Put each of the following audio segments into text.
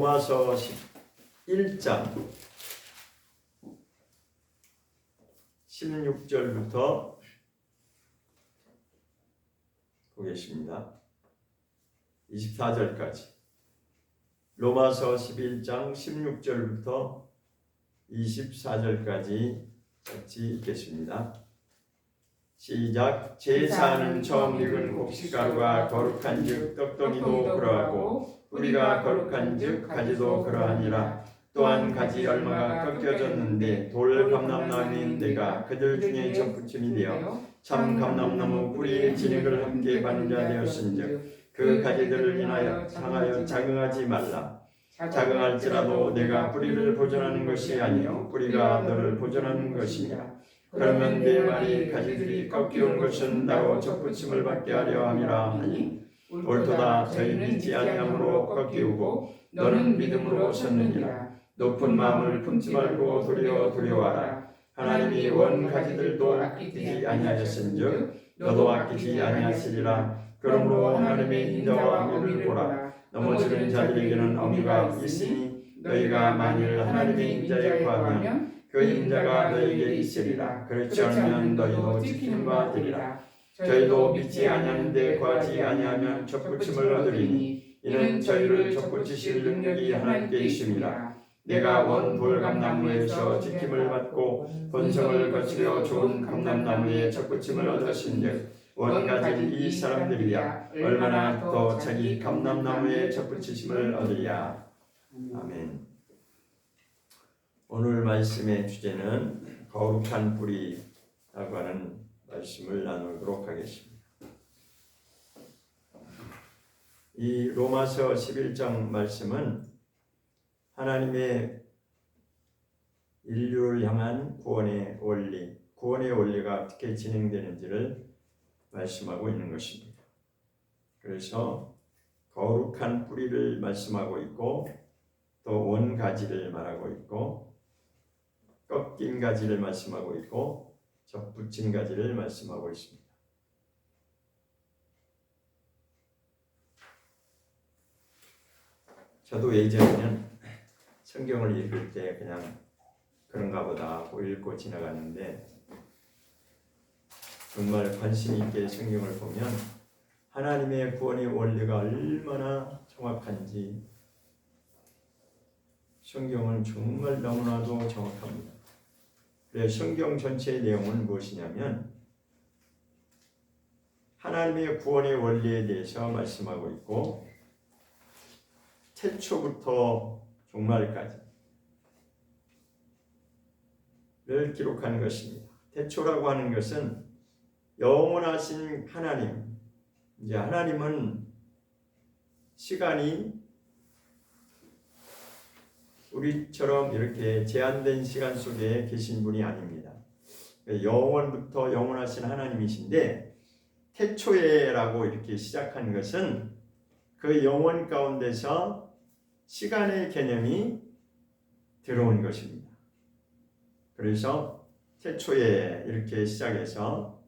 로마서 11장 16절부터 보겠습니다. 24절까지. 로마서 11장 16절부터 24절까지 같이 읽겠습니다. 시작. 제사는 처음 익은 곡식가루가 거룩한 즉 떡덩이도 그러하고 우리가 거룩한 즉 가지도 그러하니라. 또한 가지 얼마가 꺾여졌는데 돌 감람나무인 내가 그들 중에 접붙임이 되어 참 감람나무 뿌리의 진액을 함께 받는 자 되었은즉 그 가지들을 인하여 향하여 자긍하지 말라. 자긍할지라도 내가 뿌리를 보존하는 것이 아니요 뿌리가 너를 보존하는 것이니라. 그러면 내 말이 가지들이 꺾여온 것은 나로 접붙임을 받게 하려 함이라 하니 옳도다. 저희 믿지 아니함으로 꺾이우고 너는 믿음으로 섰느니라. 높은 마음을 품지 말고 도리어 두려워하라. 하나님이 원 가지들도 아끼지 아니하였은즉 너도 아끼지 아니하시리라. 그러므로 하나님의 인자와 어미를 보라. 넘어지는 자들에게는 어미가 있으니 너희가 만일 하나님의 인자에 구하면 그 인자가 너희에게 있으리라. 그렇지 않으면 너희도 지키는 바 되리라. 저희도 믿지 아니하는데 구하지 아니하면 접붙임을 얻으리니 이는 저희를 접붙이실 능력이 하나님께 있음이라. 내가 원 돌감나무에서 지킴을 받고 본성을 거치려 좋은 감람나무에 접붙임을 얻었은즉 원가진 이 사람들이야 얼마나 더 자기 감람나무에 접붙이심을 얻으리야. 아멘. 오늘 말씀의 주제는 거룩한 뿌리라고 하는 말씀을 나누도록 하겠습니다. 이 로마서 11장 말씀은 하나님의 인류를 향한 구원의 원리가 어떻게 진행되는지를 말씀하고 있는 것입니다. 그래서 거룩한 뿌리를 말씀하고 있고 또 원가지를 말하고 있고 꺾인 가지를 말씀하고 있고 접붙인 가지를 말씀하고 있습니다. 저도 예전에는 성경을 읽을 때 그냥 그런가 보다 하고 읽고 지나갔는데 정말 관심 있게 성경을 보면 하나님의 구원의 원리가 얼마나 정확한지 성경은 정말 너무나도 정확합니다. 그래서 성경 전체의 내용은 무엇이냐면 하나님의 구원의 원리에 대해서 말씀하고 있고 태초부터 종말까지를 기록하는 것입니다. 태초라고 하는 것은 영원하신 하나님, 이제 하나님은 시간이 우리처럼 이렇게 제한된 시간 속에 계신 분이 아닙니다. 영원부터 영원하신 하나님이신데 태초에라고 이렇게 시작한 것은 그 영원 가운데서 시간의 개념이 들어온 것입니다. 그래서 태초에 이렇게 시작해서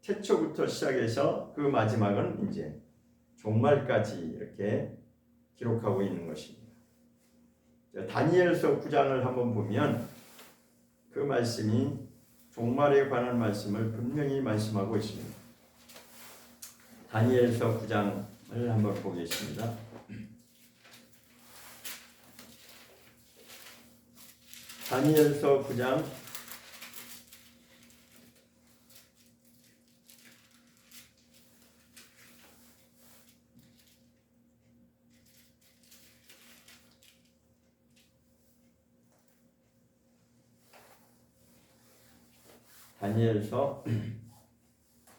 태초부터 시작해서 그 마지막은 이제 종말까지 이렇게 기록하고 있는 것입니다. 다니엘서 9장을 한번 보면 그 말씀이 종말에 관한 말씀을 분명히 말씀하고 있습니다. 다니엘서 9장을 한번 보겠습니다. 다니엘서 9장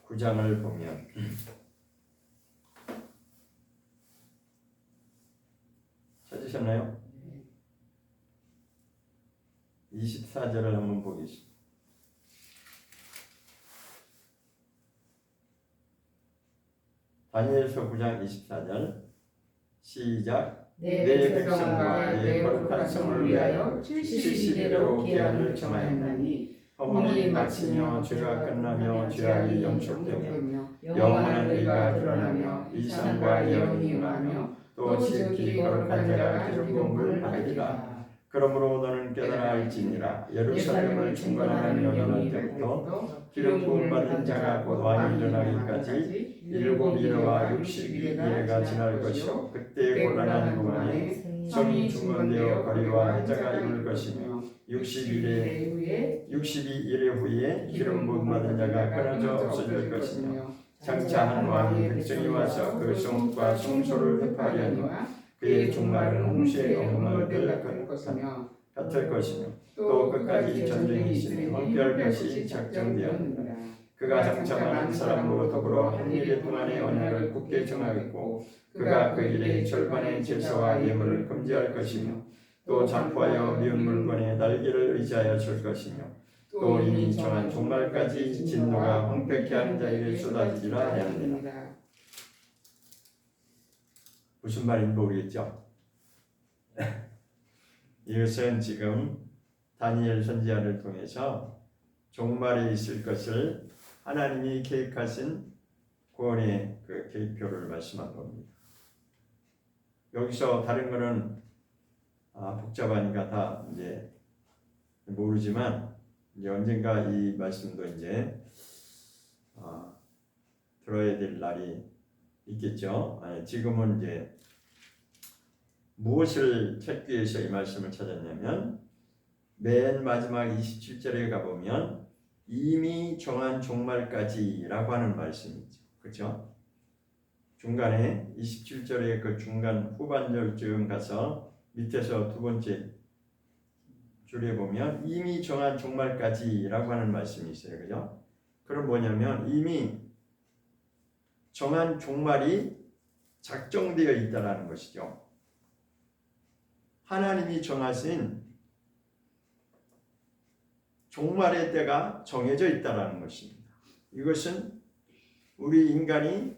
9장을 보면 찾으셨나요? 24절을 한번 보겠습니다. 다니엘서 9장 24절 시작. 내 백성과 내 거룩한 성을 위하여 70일로 기한을 정하였나니 허물이 마치며 죄가 끝나며 죄악이 영축되며 영원한 의가 드러나며 이상과 예언이 임하며 또 지극히 거룩한 자가 기름 부음을 받으리라. 그러므로 너는 깨달아 알지니라. 예루살렘을 중건하며 일어날 때부터 기름 부음 받은 자가 곧 왕이 일어나기까지 7일과 62일가 지날 것이요 그때 곤란한 동안에 성이 중건되어 거리와 해자가 이룰 것이며 62일 후에 기름 부음 받은 자가 끊어져 없어질 것이며 장차 한 왕이 백성이 와서 그 성과 성소를 회파하려니와 그의 종말은 홍수의 어음을 같을 것이며 또 끝까지 전쟁이 있으며 황폐할 것이 작정되었느니라. 그가 장차 많은 사람으로 더불어 한 일의 동안의 언약을 굳게 정하겠고 그가 그 일의 절반의 제사와 예물을 금지할 것이며 또 장포하여 미운 물건에 날개를 의지하여 줄 것이며 또 이미 정한 종말까지 진노가 황폐케 하는 자에게 쏟아지리라 하였느니라. 무슨 말인지 모르겠죠? 이것은 지금 다니엘 선지자를 통해서 종말에 있을 것을 하나님이 계획하신 구원의 그 계획표를 말씀한 겁니다. 여기서 다른 거는 복잡하니까 다 이제 모르지만 이제 언젠가 이 말씀도 이제 들어야 될 날이 있겠죠. 지금은 이제 무엇을 찾기 위해서 이 말씀을 찾았냐면 맨 마지막 27절에 가보면 이미 정한 종말까지라고 하는 말씀이죠. 그렇죠? 중간에 27절의 그 중간 후반절쯤 가서 밑에서 두 번째 줄에 보면 이미 정한 종말까지라고 하는 말씀이 있어요. 그죠? 그럼 뭐냐면 이미 정한 종말이 작정되어 있다라는 것이죠. 하나님이 정하신 종말의 때가 정해져 있다라는 것입니다. 이것은 우리 인간이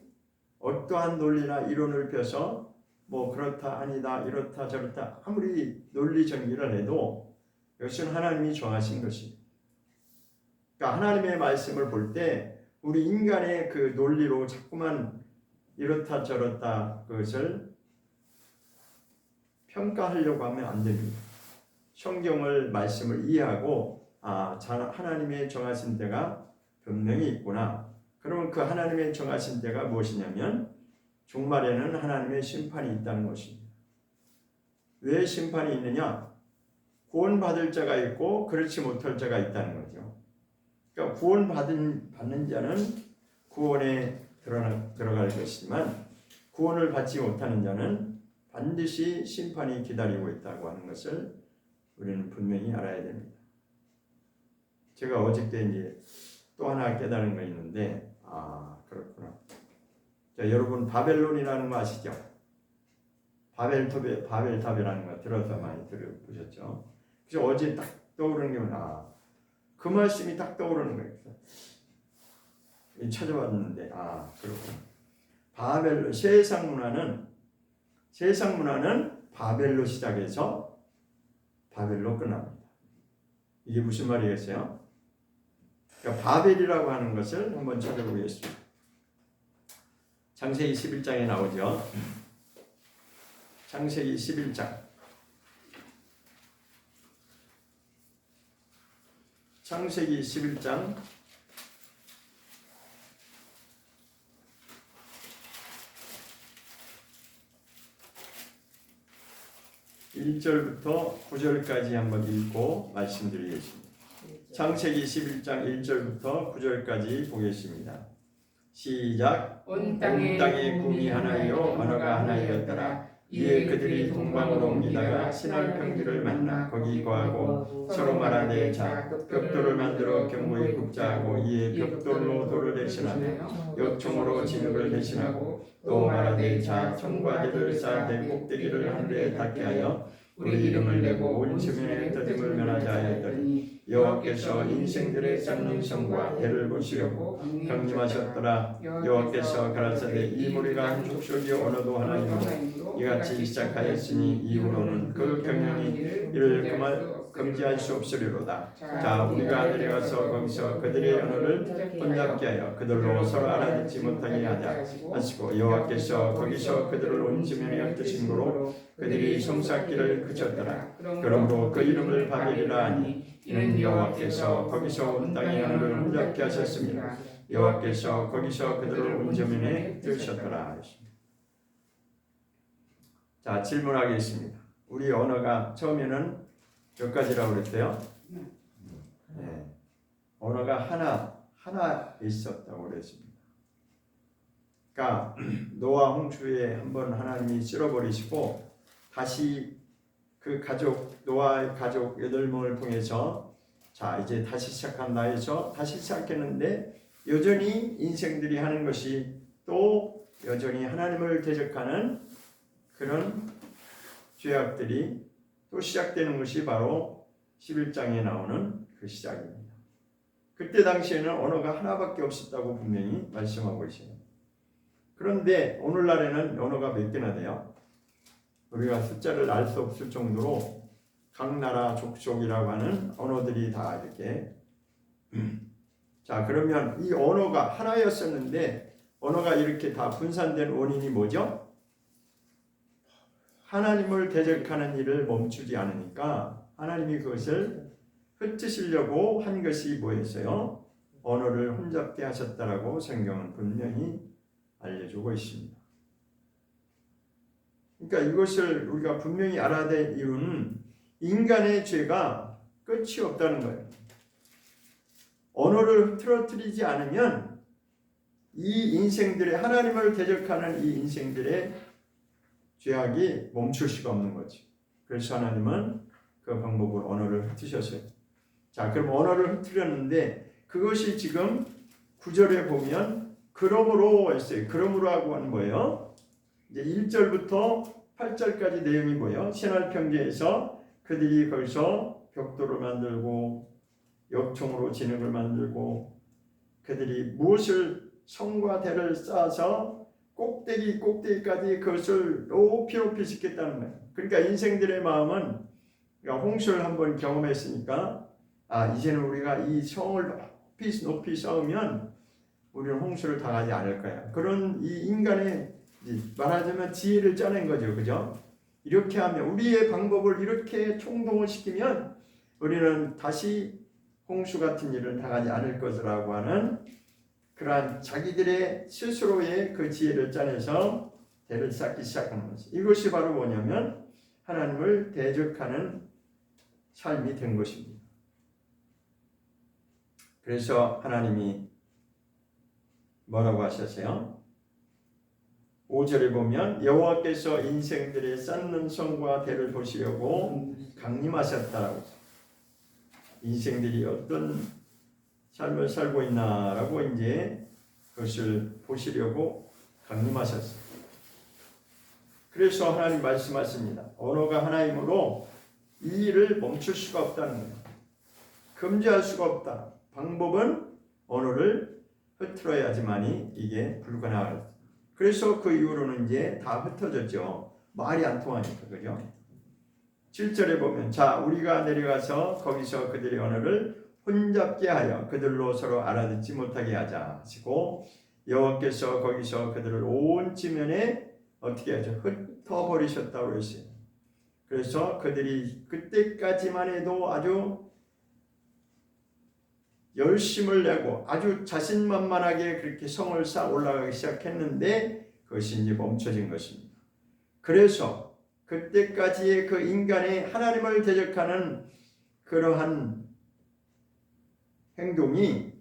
어떠한 논리나 이론을 펴서 뭐 그렇다 아니다 이렇다 저렇다 아무리 논리 전기를 해도 이것은 하나님이 정하신 것입니다. 그러니까 하나님의 말씀을 볼 때 우리 인간의 그 논리로 자꾸만 이렇다 저렇다 그것을 평가하려고 하면 안 됩니다. 성경을 말씀을 이해하고 하나님의 정하신 때가 분명히 있구나. 그러면 그 하나님의 정하신 때가 무엇이냐면 종말에는 하나님의 심판이 있다는 것입니다. 왜 심판이 있느냐? 구원받을 자가 있고 그렇지 못할 자가 있다는 거죠. 그러니까 구원받는 자는 구원에 들어갈 것이지만 구원을 받지 못하는 자는 반드시 심판이 기다리고 있다고 하는 것을 우리는 분명히 알아야 됩니다. 제가 어저께 이제 또 하나 깨달은 거 있는데 그렇구나. 자, 여러분 바벨론이라는 거 아시죠? 바벨탑이라는 거 들어서 많이 들어보셨죠? 그래서 어제 딱 떠오르는 게 그 말씀이 딱 떠오르는 거예요. 찾아봤는데 그렇구나. 세상 문화는 바벨로 시작해서 바벨로 끝납니다. 이게 무슨 말이겠어요? 그러니까 바벨이라고 하는 것을 한번 찾아보겠습니다. 창세기 11장에 나오죠. 창세기 11장. 창세기 11장 1절부터 9절까지 한번 읽고 말씀드리겠습니다. 창세기 11장 1절부터 9절까지 보겠습니다. 시작. 온 땅에 꿈이 하나요 언어가 하나였더라. 이에 그들이 동방으로 옮기다가 시날 평지를 만나 거기 거하고 서로 말하되 자 벽돌을 만들어 견고히 굽자하고 이에 벽돌로 돌을 대신하며 역청으로 진흙을 대신하고 또 말하되 자 청과제를 쌓되 꼭대기를 하늘에 닿게 하여 우리 이름을 내고 온 세면에 떠짐을 면하자 하였더니 여호와께서 인생들의 쌓는 성과 대를 보시려고 강림하셨더라. 여호와께서 가라사대 이 무리가 한 족속이 언어도 하나이므로 이같이 시작하였으니 이후로는 그 경영이 이를 금지할 수 없으리로다. 자, 우리가 내려가서 거기서 그들의 언어를 혼잡게 하여 그들로 서로 알아듣지 못하게 하자 하시고 여호와께서 거기서 그들을 온 지면에 흩으신 고로 그들이 성사기를 그쳤더라. 그러므로 그 이름을 바벨이라 하니 이는 여호와께서 거기서 온 땅의 언어를 혼잡게 하셨습니다. 여호와께서 거기서 그들을 온 지면에 흩으셨더라. 자, 질문하겠습니다. 우리 언어가 처음에는 몇 가지라고 그랬대요? 네. 언어가 하나 있었다고 그랬습니다. 그러니까 노아 홍수에 한번 하나님이 쓸어버리시고 다시 그 가족 노아의 가족 8명을 통해서 자 이제 다시 시작한다 해서 다시 시작했는데 여전히 인생들이 하는 것이 또 여전히 하나님을 대적하는 그런 죄악들이 또 시작되는 것이 바로 11장에 나오는 그 시작입니다. 그때 당시에는 언어가 하나밖에 없었다고 분명히 말씀하고 있어요. 그런데 오늘날에는 언어가 몇 개나 돼요? 우리가 숫자를 알 수 없을 정도로 각 나라 족속이라고 하는 언어들이 다 이렇게 자 그러면 이 언어가 하나였었는데 언어가 이렇게 다 분산된 원인이 뭐죠? 하나님을 대적하는 일을 멈추지 않으니까 하나님이 그것을 흩으시려고 한 것이 뭐였어요? 언어를 혼잡게 하셨다라고 성경은 분명히 알려주고 있습니다. 그러니까 이것을 우리가 분명히 알아야 될 이유는 인간의 죄가 끝이 없다는 거예요. 언어를 흐트러뜨리지 않으면 이 인생들의 하나님을 대적하는 이 인생들의 죄악이 멈출 수가 없는 거지. 그래서 하나님은 그 방법으로 언어를 흩으셨어요. 자, 그럼 언어를 흩으렸는데 그것이 지금 9절에 보면 그러므로 했어요. 그러므로 하고 하는 거예요. 이제 1절부터 8절까지 내용이 뭐예요? 신할 평지에서 그들이 거기서 벽돌을 만들고 역총으로 진흙을 만들고 그들이 무엇을 성과 대를 쌓아서 꼭대기까지 그것을 높이 짓겠다는 거예요. 그러니까 인생들의 마음은 그러니까 홍수를 한번 경험했으니까 이제는 우리가 이 성을 높이 쌓으면 우리는 홍수를 당하지 않을 거야. 그런 이 인간의 말하자면 지혜를 짜낸 거죠. 그죠? 이렇게 하면 우리의 방법을 이렇게 총동을 시키면 우리는 다시 홍수 같은 일을 당하지 않을 것이라고 하는 그러한 자기들의 스스로의 그 지혜를 짜내서 대를 쌓기 시작하는 것이 이것이 바로 뭐냐면 하나님을 대적하는 삶이 된 것입니다. 그래서 하나님이 뭐라고 하셨어요? 5절에 보면 여호와께서 인생들의 쌓는 성과 대를 보시려고 강림하셨다라고 인생들이 어떤 삶을 살고 있나라고 이제 그것을 보시려고 강림하셨어요. 그래서 하나님 말씀하십니다. 언어가 하나이므로 이 일을 멈출 수가 없다는 거예요. 금지할 수가 없다. 방법은 언어를 흐트러야지만이 이게 불가능하다. 그래서 그 이후로는 이제 다 흩어졌죠. 말이 안 통하니까. 그죠? 7절에 보면 자 우리가 내려가서 거기서 그들의 언어를 혼잡게 하여 그들로 서로 알아듣지 못하게 하자 하시고 여호와께서 거기서 그들을 온 지면에 어떻게 하죠? 흩어버리셨다고 했어요. 그래서 그들이 그때까지만 해도 아주 열심을 내고 아주 자신만만하게 그렇게 성을 쌓아 올라가기 시작했는데 그것이 이제 멈춰진 것입니다. 그래서 그때까지의 그 인간의 하나님을 대적하는 그러한 행동이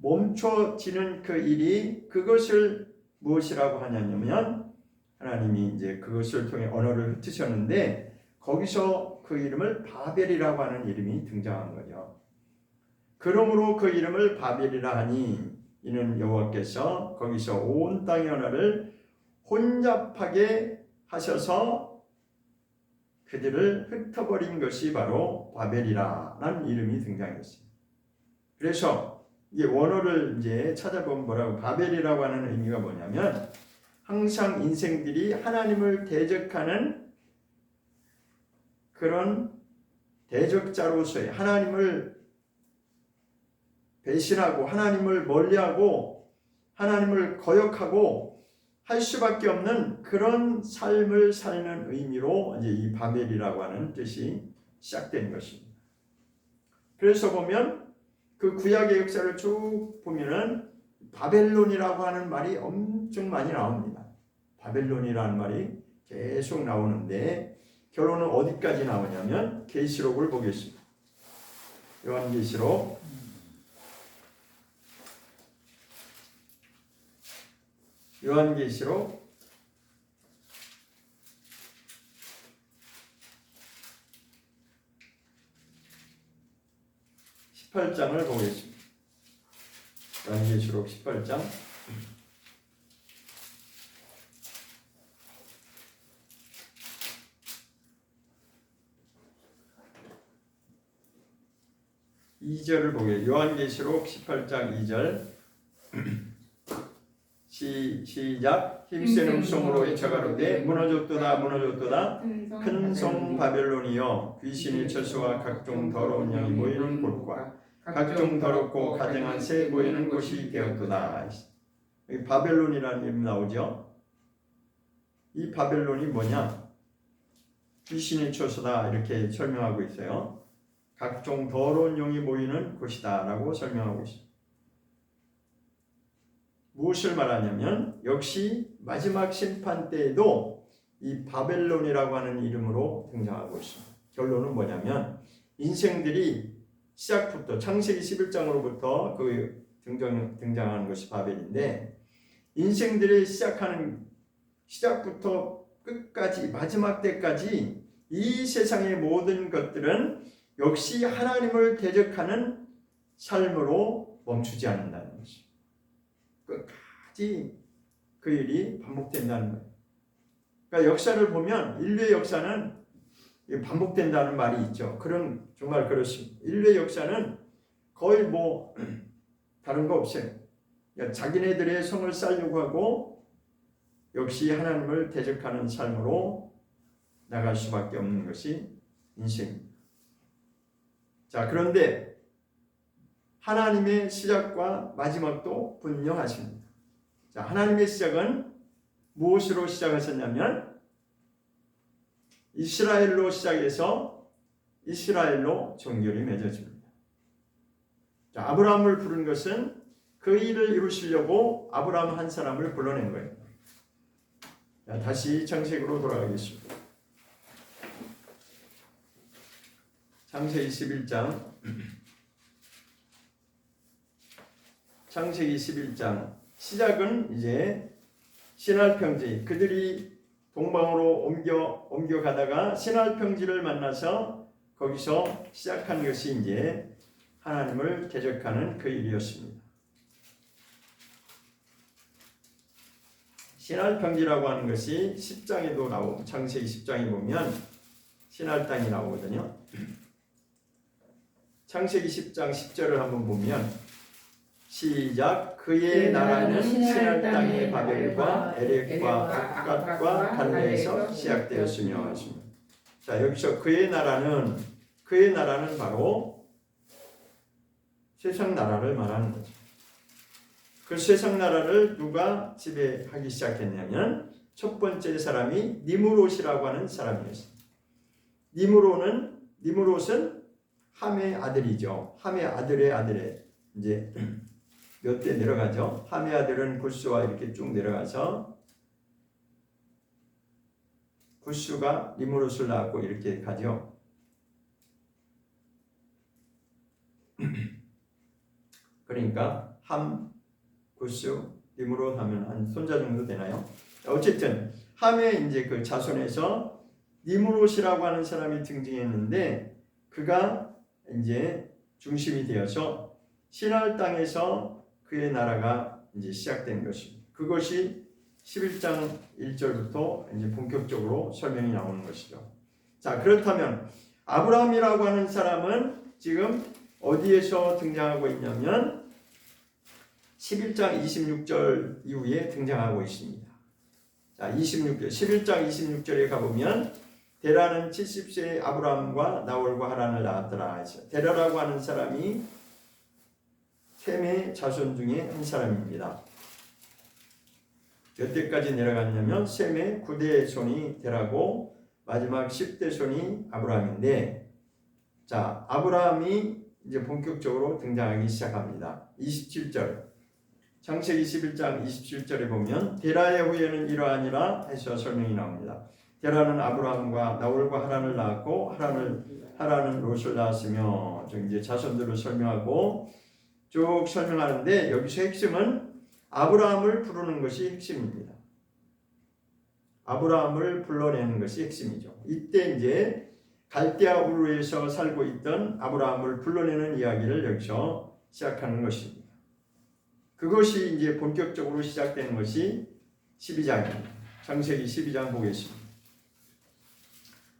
멈춰지는 그 일이 그것을 무엇이라고 하냐면 하나님이 이제 그것을 통해 언어를 흩으셨는데 거기서 그 이름을 바벨이라고 하는 이름이 등장한 거죠. 그러므로 그 이름을 바벨이라 하니 이는 여호와께서 거기서 온 땅의 언어를 혼잡하게 하셔서 그들을 흩어버린 것이 바로 바벨이라는 이름이 등장했어요. 그래서 이 원어를 이제 찾아보면 뭐라고 바벨이라고 하는 의미가 뭐냐면 항상 인생들이 하나님을 대적하는 그런 대적자로서의 하나님을 배신하고 하나님을 멀리하고 하나님을 거역하고 할 수밖에 없는 그런 삶을 사는 의미로 이제 이 바벨이라고 하는 뜻이 시작된 것입니다. 그래서 보면 그 구약의 역사를 쭉 보면은 바벨론이라고 하는 말이 엄청 많이 나옵니다. 바벨론이라는 말이 계속 나오는데 결론은 어디까지 나오냐면 계시록을 보겠습니다. 요한계시록 18장을 보겠습니다. 요한계시록 18장 2절을 보게. 요한계시록 18장 2절 시작. 힘센 음성으로 외쳐가로되 무너졌도다 무너졌도다 큰 성 바벨론이여 귀신의 처소와 각종 더러운 영이 모이는 곳과 각종 더럽고 가증한 새 모이는 곳이 되었도다. 여기 바벨론이라는 이름이 나오죠. 이 바벨론이 뭐냐? 귀신의 처소다 이렇게 설명하고 있어요. 각종 더러운 영이 모이는 곳이다 라고 설명하고 있습니다. 무엇을 말하냐면 역시 마지막 심판 때에도 이 바벨론이라고 하는 이름으로 등장하고 있습니다. 결론은 뭐냐면 인생들이 시작부터 창세기 11장으로부터 그 등장하는 것이 바벨인데 인생들이 시작부터 끝까지 마지막 때까지 이 세상의 모든 것들은 역시 하나님을 대적하는 삶으로 멈추지 않는다는 것입니다. 끝까지 그 일이 반복된다는 거예요. 그러니까 역사를 보면 인류의 역사는 반복된다는 말이 있죠. 정말 그렇습니다. 인류의 역사는 거의 다른 거 없어요. 그러니까 자기네들의 성을 쌓으려고 하고 역시 하나님을 대적하는 삶으로 나갈 수밖에 없는 것이 인생입니다. 자, 그런데 하나님의 시작과 마지막도 분명하십니다. 자, 하나님의 시작은 무엇으로 시작하셨냐면 이스라엘로 시작해서 이스라엘로 정결이 맺어집니다. 자, 아브라함을 부른 것은 그 일을 이루시려고 아브라함 한 사람을 불러낸 거예요. 자, 다시 창세기로 돌아가겠습니다. 창세기 11장 창세기 11장 시작은 이제 시날 평지 그들이 동방으로 옮겨가다가 시날 평지를 만나서 거기서 시작한 것이 이제 하나님을 대적하는 그 일이었습니다. 시날 평지라고 하는 것이 10장에도 나오고 창세기 10장에 보면 시날 땅이 나오거든요. 창세기 10장 10절을 한번 보면 시작. 그의 나라는 시날 땅의 바벨과 에렉과 악갓과 갈레에서 시작되었으며 하십니다. 자, 여기서 그의 나라는 바로 세상 나라를 말하는 거죠. 그 세상 나라를 누가 지배하기 시작했냐면 첫 번째 사람이 니므롯이라고 하는 사람이었습니다. 니므롯은 함의 아들이죠. 함의 아들의 아들에 이제 몇 대 내려가죠. 함의 아들은 구스와 이렇게 쭉 내려가서 구스가 니므롯을 낳고 이렇게 가죠. 그러니까 함, 구스, 니므롯 하면 한 손자 정도 되나요? 어쨌든 함의 이제 그 자손에서 니므롯이라고 하는 사람이 등장했는데 그가 이제 중심이 되어서 시날 땅에서 그의 나라가 이제 시작된 것입니다. 그것이 11장 1절부터 이제 본격적으로 설명이 나오는 것이죠. 자, 그렇다면 아브라함이라고 하는 사람은 지금 어디에서 등장하고 있냐면 11장 26절 이후에 등장하고 있습니다. 자, 11장 26절에 가보면 데라는 70세의 아브라함과 나홀과 하란을 낳았더라. 데라라고 하는 사람이 셈의 자손 중에 한 사람입니다. 몇 대까지 내려갔냐면 셈의 9대 손이 데라고 마지막 10대 손이 아브라함인데, 자, 아브라함이 이제 본격적으로 등장하기 시작합니다. 27절. 창세기 11장 27절에 보면 데라의 후예는 이러하니라 해서 설명이 나옵니다. 데라는 아브라함과 나홀과 하란을 낳았고 하란은 롯을 낳았으며, 저 이제 자손들을 설명하고 쭉 설명하는데, 여기서 핵심은 아브라함을 부르는 것이 핵심입니다. 아브라함을 불러내는 것이 핵심이죠. 이때 이제 갈대아 우르에서 살고 있던 아브라함을 불러내는 이야기를 여기서 시작하는 것입니다. 그것이 이제 본격적으로 시작되는 것이 12장입니다. 창세기 12장 보겠습니다.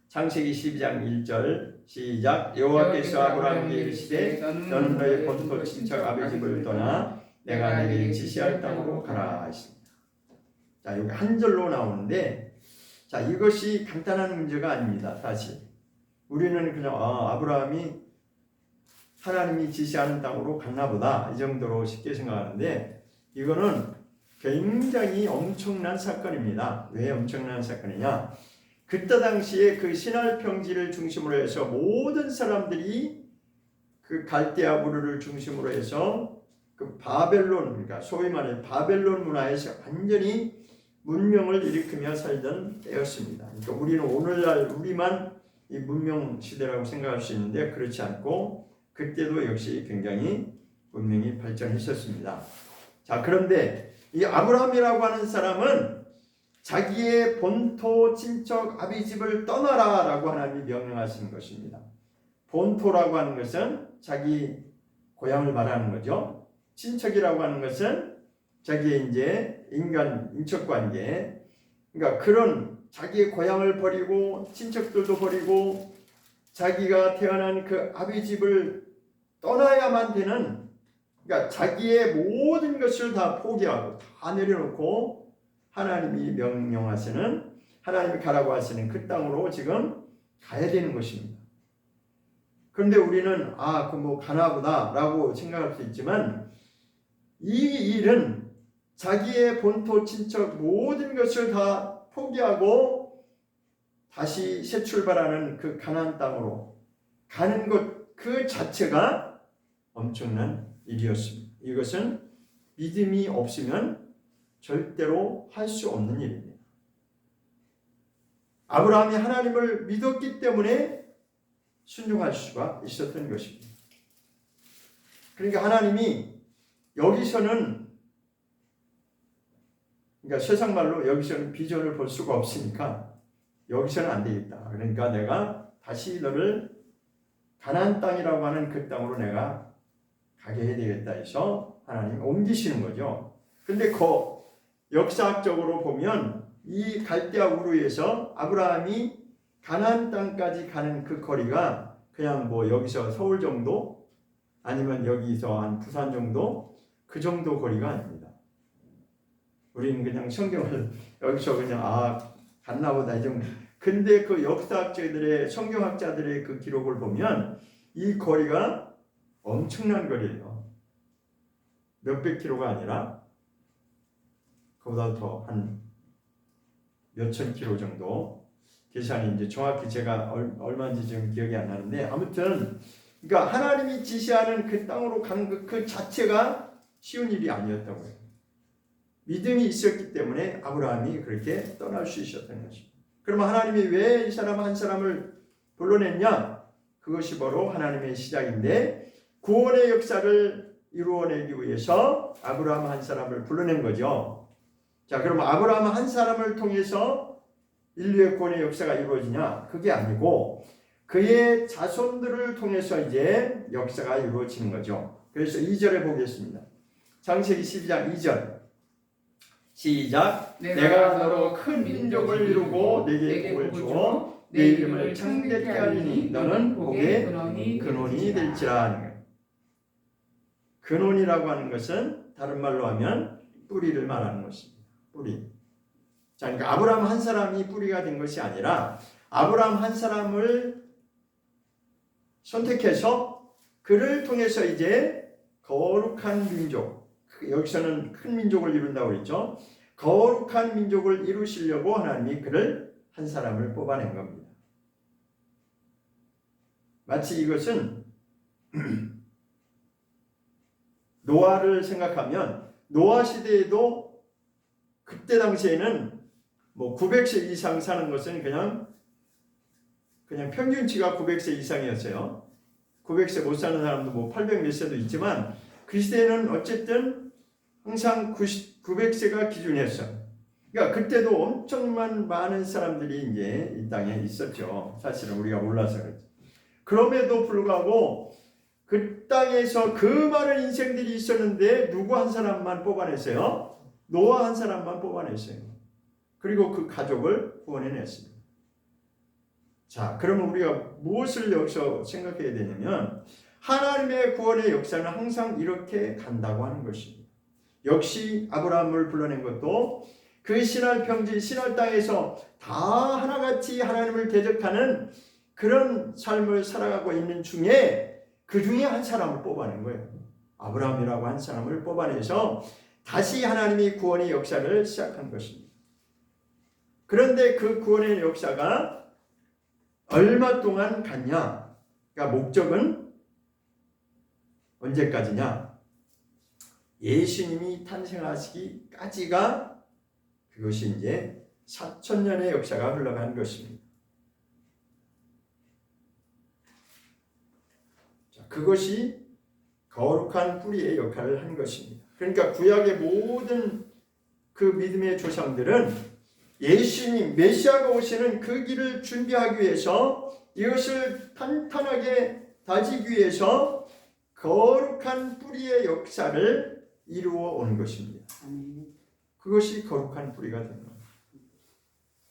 창세기 12장 1절 시작. 여호와께서 아브라함에게 이르시되 너는 너의 본토 친척 아비 집을 떠나 내가 네게 지시할 땅으로 가라 하십니다. 자, 여기 한 절로 나오는데, 자, 이것이 간단한 문제가 아닙니다. 사실 우리는 그냥 아브라함이 하나님이 지시하는 땅으로 갔나 보다 이 정도로 쉽게 생각하는데, 이거는 굉장히 엄청난 사건입니다. 왜 엄청난 사건이냐? 그때 당시에 그 시날 평지를 중심으로 해서 모든 사람들이 그 갈대아 우르를 중심으로 해서 그 바벨론, 그러니까 소위 말해 바벨론 문화에서 완전히 문명을 일으키며 살던 때였습니다. 그러니까 우리는 오늘날 우리만 이 문명 시대라고 생각할 수 있는데 그렇지 않고 그때도 역시 굉장히 문명이 발전했었습니다. 자, 그런데 이 아브라함이라고 하는 사람은 자기의 본토 친척 아비집을 떠나라 라고 하나님이 명령하시는 것입니다. 본토라고 하는 것은 자기 고향을 말하는 거죠. 친척이라고 하는 것은 자기의 이제 인척관계, 그러니까 그런 자기의 고향을 버리고 친척들도 버리고 자기가 태어난 그 아비집을 떠나야만 되는, 그러니까 자기의 모든 것을 다 포기하고 다 내려놓고 하나님이 명령하시는, 하나님이 가라고 하시는 그 땅으로 지금 가야 되는 것입니다. 그런데 우리는 그 뭐 가나보다 라고 생각할 수 있지만, 이 일은 자기의 본토 친척 모든 것을 다 포기하고 다시 새 출발하는 그 가나안 땅으로 가는 것 그 자체가 엄청난 일이었습니다. 이것은 믿음이 없으면 절대로 할 수 없는 일입니다. 아브라함이 하나님을 믿었기 때문에 순종할 수가 있었던 것입니다. 그러니까 하나님이 여기서는, 그러니까 세상 말로 여기서는 비전을 볼 수가 없으니까 여기서는 안 되겠다. 그러니까 내가 다시 너를 가나안 땅이라고 하는 그 땅으로 내가 가게 해야 되겠다 해서 하나님이 옮기시는 거죠. 근데 그 역사학적으로 보면 이 갈대아 우르에서 아브라함이 가나안 땅까지 가는 그 거리가 그냥 뭐 여기서 서울 정도 아니면 여기서 한 부산 정도, 그 정도 거리가 아닙니다. 우리는 그냥 성경을 여기서 그냥 갔나 보다 이 정도. 근데 그 역사학자들의, 성경학자들의 그 기록을 보면 이 거리가 엄청난 거리예요. 몇백 킬로가 아니라 그보다 더 한 몇천 킬로 정도. 계산이 이제 정확히 제가 얼마인지 지금 기억이 안 나는데, 아무튼 그러니까 하나님이 지시하는 그 땅으로 가는 그 자체가 쉬운 일이 아니었다고 해요. 믿음이 있었기 때문에 아브라함이 그렇게 떠날 수 있었던 것입니다. 그러면 하나님이 왜 이 사람 한 사람을 불러냈냐? 그것이 바로 하나님의 시작인데, 구원의 역사를 이루어내기 위해서 아브라함 한 사람을 불러낸 거죠. 자, 그럼 아브라함 한 사람을 통해서 인류의 구원의 역사가 이루어지냐? 그게 아니고 그의 자손들을 통해서 이제 역사가 이루어지는 거죠. 그래서 2절에 보겠습니다. 창세기 12장 2절 시작. 내가 너로 큰 민족을 이루고 네게 복을 주어 네 이름을 창대케 하리니 너는 복의 근원이 될지라 하는 거예요. 근원이라고 하는 것은 다른 말로 하면 뿌리를 말하는 것입니다. 뿌리. 자, 그러니까 아브라함 한 사람이 뿌리가 된 것이 아니라 아브라함 한 사람을 선택해서 그를 통해서 이제 거룩한 민족, 여기서는 큰 민족을 이룬다고 그랬죠. 거룩한 민족을 이루시려고 하나님이 그를 한 사람을 뽑아낸 겁니다. 마치 이것은 노아를 생각하면 노아 시대에도 그때 당시에는 뭐 900세 이상 사는 것은 그냥 평균치가 900세 이상이었어요. 900세 못 사는 사람도 뭐 800 몇 세도 있지만 그 시대에는 어쨌든 항상 900세가 기준이었어요. 그러니까 그때도 엄청 많은 사람들이 이제 이 땅에 있었죠. 사실은 우리가 몰라서 그렇죠. 그럼에도 불구하고 그 땅에서 그 많은 인생들이 있었는데 누구 한 사람만 뽑아냈어요? 노아 한 사람만 뽑아냈어요. 그리고 그 가족을 구원해냈습니다. 자, 그러면 우리가 무엇을 여기서 생각해야 되냐면 하나님의 구원의 역사는 항상 이렇게 간다고 하는 것입니다. 역시 아브라함을 불러낸 것도 그 신할 평지, 신할 땅에서 다 하나같이 하나님을 대적하는 그런 삶을 살아가고 있는 중에 그 중에 한 사람을 뽑아낸 거예요. 아브라함이라고 한 사람을 뽑아내서 다시 하나님이 구원의 역사를 시작한 것입니다. 그런데 그 구원의 역사가 얼마 동안 갔냐? 그러니까 목적은 언제까지냐? 예수님이 탄생하시기까지가 그것이 이제 4000년의 역사가 흘러간 것입니다. 자, 그것이 거룩한 뿌리의 역할을 한 것입니다. 그러니까 구약의 모든 그 믿음의 조상들은 예수님 메시아가 오시는 그 길을 준비하기 위해서 이것을 탄탄하게 다지기 위해서 거룩한 뿌리의 역사를 이루어 온 것입니다. 그것이 거룩한 뿌리가 된 겁니다.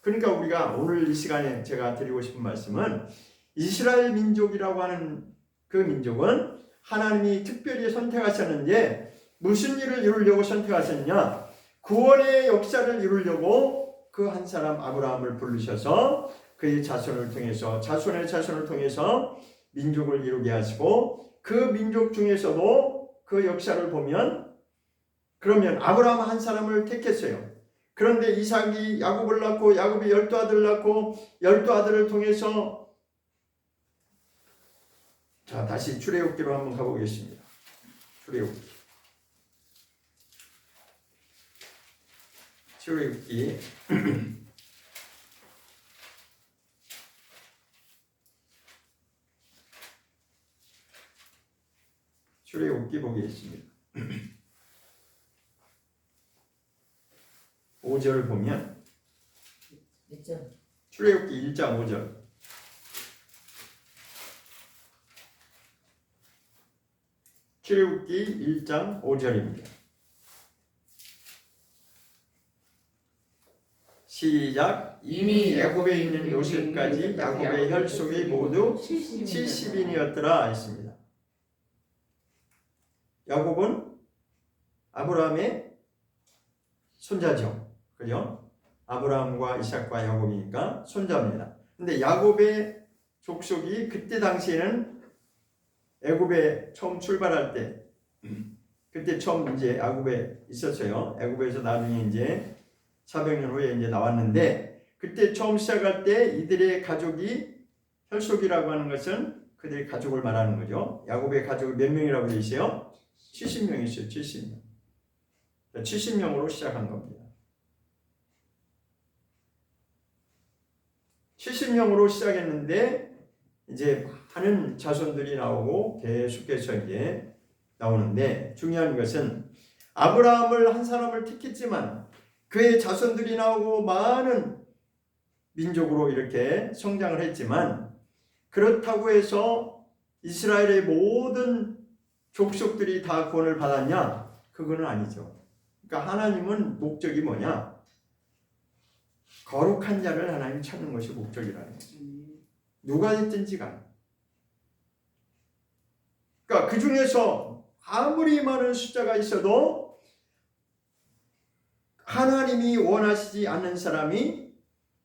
그러니까 우리가 오늘 이 시간에 제가 드리고 싶은 말씀은 이스라엘 민족이라고 하는 그 민족은 하나님이 특별히 선택하셨는데 무슨 일을 이루려고 선택하셨냐? 구원의 역사를 이루려고 그 한 사람 아브라함을 부르셔서 그의 자손을 통해서 자손의 자손을 통해서 민족을 이루게 하시고 그 민족 중에서도 그 역사를 보면 그러면 아브라함 한 사람을 택했어요. 그런데 이삭이 야곱을 낳고 야곱이 12아들을 낳고 12아들을 통해서 자 다시 출애굽기로 한번 가보겠습니다. 출애굽기 출애굽기 보겠습니다. 5절 보면 출애굽기 1장 5절 출애굽기 1장 5절입니다. 시작. 이미 야곱에 있는 요셉까지 야곱의 혈속이 모두 70인이었더라 했습니다. 야곱은 아브라함의 손자죠. 그죠? 아브라함과 이삭과 야곱이니까 손자입니다. 근데 야곱의 족속이 그때 당시에는 애굽에 처음 출발할 때 그때 처음 이제 야곱에 있었어요. 애굽에서 나중에 이제 400년 후에 이제 나왔는데 그때 처음 시작할 때 이들의 가족이 혈속이라고 하는 것은 그들의 가족을 말하는 거죠. 야곱의 가족이 몇 명이라고 되어 있어요? 70명 있어요. 70명. 70명으로 시작한 겁니다. 70명으로 시작했는데 이제 많은 자손들이 나오고 계속해서 이제 나오는데 중요한 것은 아브라함을 한 사람을 택했지만 그의 자손들이 나오고 많은 민족으로 이렇게 성장을 했지만 그렇다고 해서 이스라엘의 모든 족속들이 다 구원을 받았냐? 그거는 아니죠. 그러니까 하나님은 목적이 뭐냐? 거룩한 자를 하나님 찾는 것이 목적이라는 거죠. 누가 됐든지 간에. 그러니까 그 중에서 아무리 많은 숫자가 있어도 하나님이 원하시지 않는 사람이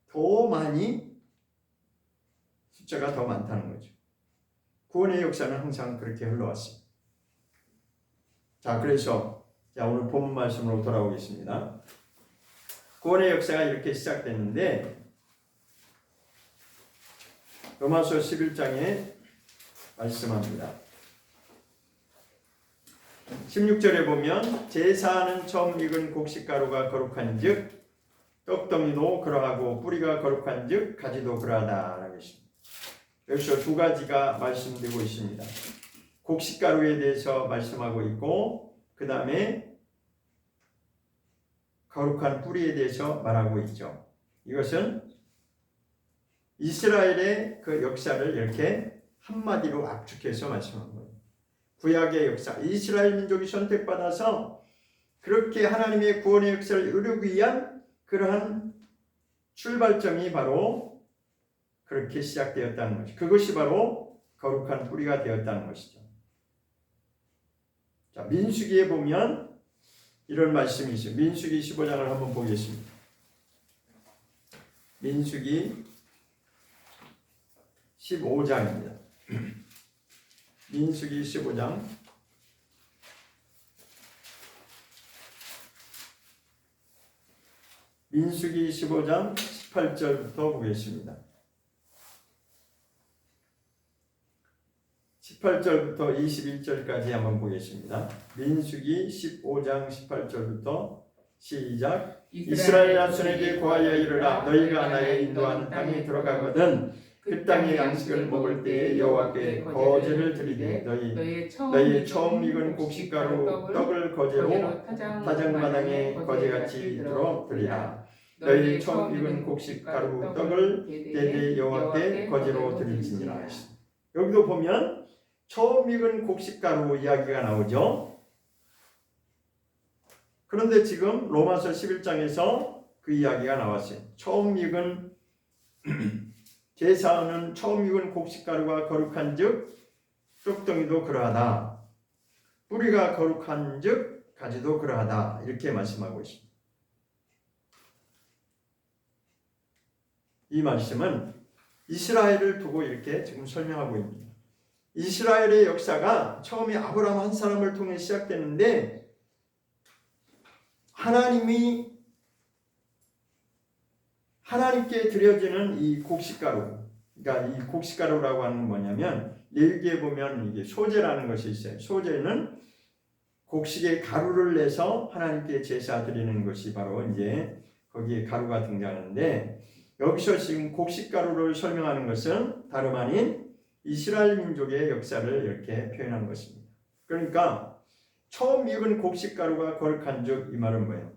더 많이 숫자가 더 많다는 거죠. 구원의 역사는 항상 그렇게 흘러왔습니다. 자, 그래서 오늘 본문 말씀으로 돌아오겠습니다. 구원의 역사가 이렇게 시작됐는데 로마서 11장에 말씀합니다. 16절에 보면 제사하는 처음 익은 곡식가루가 거룩한즉 떡덩이도 그러하고 뿌리가 거룩한즉 가지도 그러하다라고 했습니다. 여기서 두 가지가 말씀되고 있습니다. 곡식가루에 대해서 말씀하고 있고 그 다음에 거룩한 뿌리에 대해서 말하고 있죠. 이것은 이스라엘의 그 역사를 이렇게 한마디로 압축해서 말씀한 거예요. 구약의 역사, 이스라엘 민족이 선택받아서 그렇게 하나님의 구원의 역사를 이루기 위한 그러한 출발점이 바로 그렇게 시작되었다는 것이죠. 그것이 바로 거룩한 뿌리가 되었다는 것이죠. 자, 민수기에 보면 이런 말씀이 있어요. 민수기 15장을 한번 보겠습니다. 민수기 15장입니다. 민수기 15장 민수기 15장 18절부터 보겠습니다. 18절부터 21절까지 한번 보겠습니다. 민수기 15장 18절부터 시작. 이스라엘 자손에게 고하여 이르라. 너희가 나의 인도하는 땅에 들어가거든 그 땅의 양식을 먹을 때에 여호와께 거제를 드리되 너희의 처음 익은 곡식가루 떡을 거제로 타작마당에 거제같이 이도록 드리라. 너희의 처음 익은 곡식가루 떡을 대대 여호와께 거제로 드릴지니라. 여기도 보면 처음 익은 곡식가루 이야기가 나오죠. 그런데 지금 로마서 11장에서 그 이야기가 나왔어요. 처음 익은 제사하는 처음 익은 곡식가루가 거룩한즉 떡덩이도 그러하다. 뿌리가 거룩한즉 가지도 그러하다. 이렇게 말씀하고 있습니다. 이 말씀은 이스라엘을 두고 이렇게 지금 설명하고 있습니다. 이스라엘의 역사가 처음에 아브라함 한 사람을 통해 시작됐는데 하나님께 드려지는 이 곡식가루, 그러니까 이 곡식가루라고 하는 건 뭐냐면 레위기에 보면 이게 소제라는 것이 있어요. 소제는 곡식의 가루를 내서 하나님께 제사 드리는 것이 바로 이제 거기에 가루가 등장하는데 여기서 지금 곡식가루를 설명하는 것은 다름 아닌 이스라엘 민족의 역사를 이렇게 표현한 것입니다. 그러니까 처음 익은 곡식가루가 거룩한즉 이 말은 뭐예요?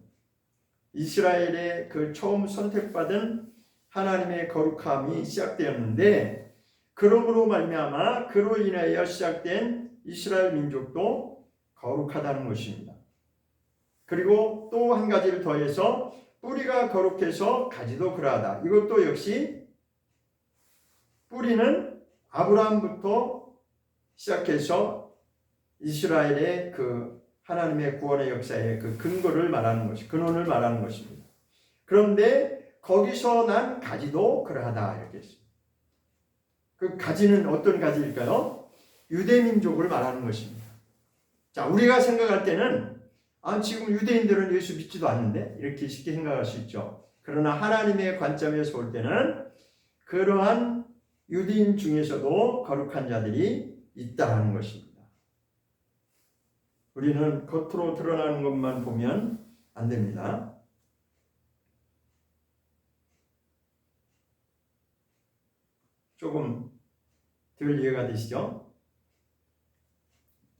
이스라엘의 그 처음 선택받은 하나님의 거룩함이 시작되었는데 그러므로 말미암아 그로 인하여 시작된 이스라엘 민족도 거룩하다는 것입니다. 그리고 또 한 가지를 더해서 뿌리가 거룩해서 가지도 그러하다. 이것도 역시 뿌리는 아브라함부터 시작해서 이스라엘의 그 하나님의 구원의 역사의 그 근거를 말하는 것이 근원을 말하는 것입니다. 그런데 거기서 난 가지도 그러하다 이렇게 했습니다. 그 가지는 어떤 가지일까요? 유대민족을 말하는 것입니다. 자, 우리가 생각할 때는 지금 유대인들은 예수 믿지도 않는데 이렇게 쉽게 생각할 수 있죠. 그러나 하나님의 관점에서 볼 때는 그러한 유대인 중에서도 거룩한 자들이 있다는 것입니다. 우리는 겉으로 드러나는 것만 보면 안 됩니다. 조금 덜 이해가 되시죠?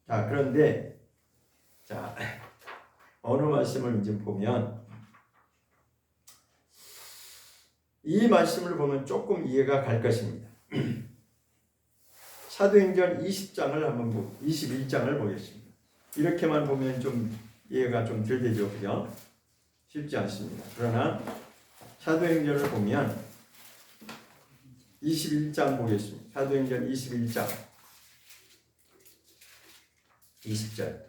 자, 그런데 어느 말씀을 이제 보면 이 말씀을 보면 조금 이해가 갈 것입니다. 사도행전 20장을 한번 21장을 보겠습니다. 이렇게만 보면 좀 이해가 좀 덜 되죠, 그죠? 쉽지 않습니다. 그러나 사도행전을 보면 21장 보겠습니다. 사도행전 21장 20절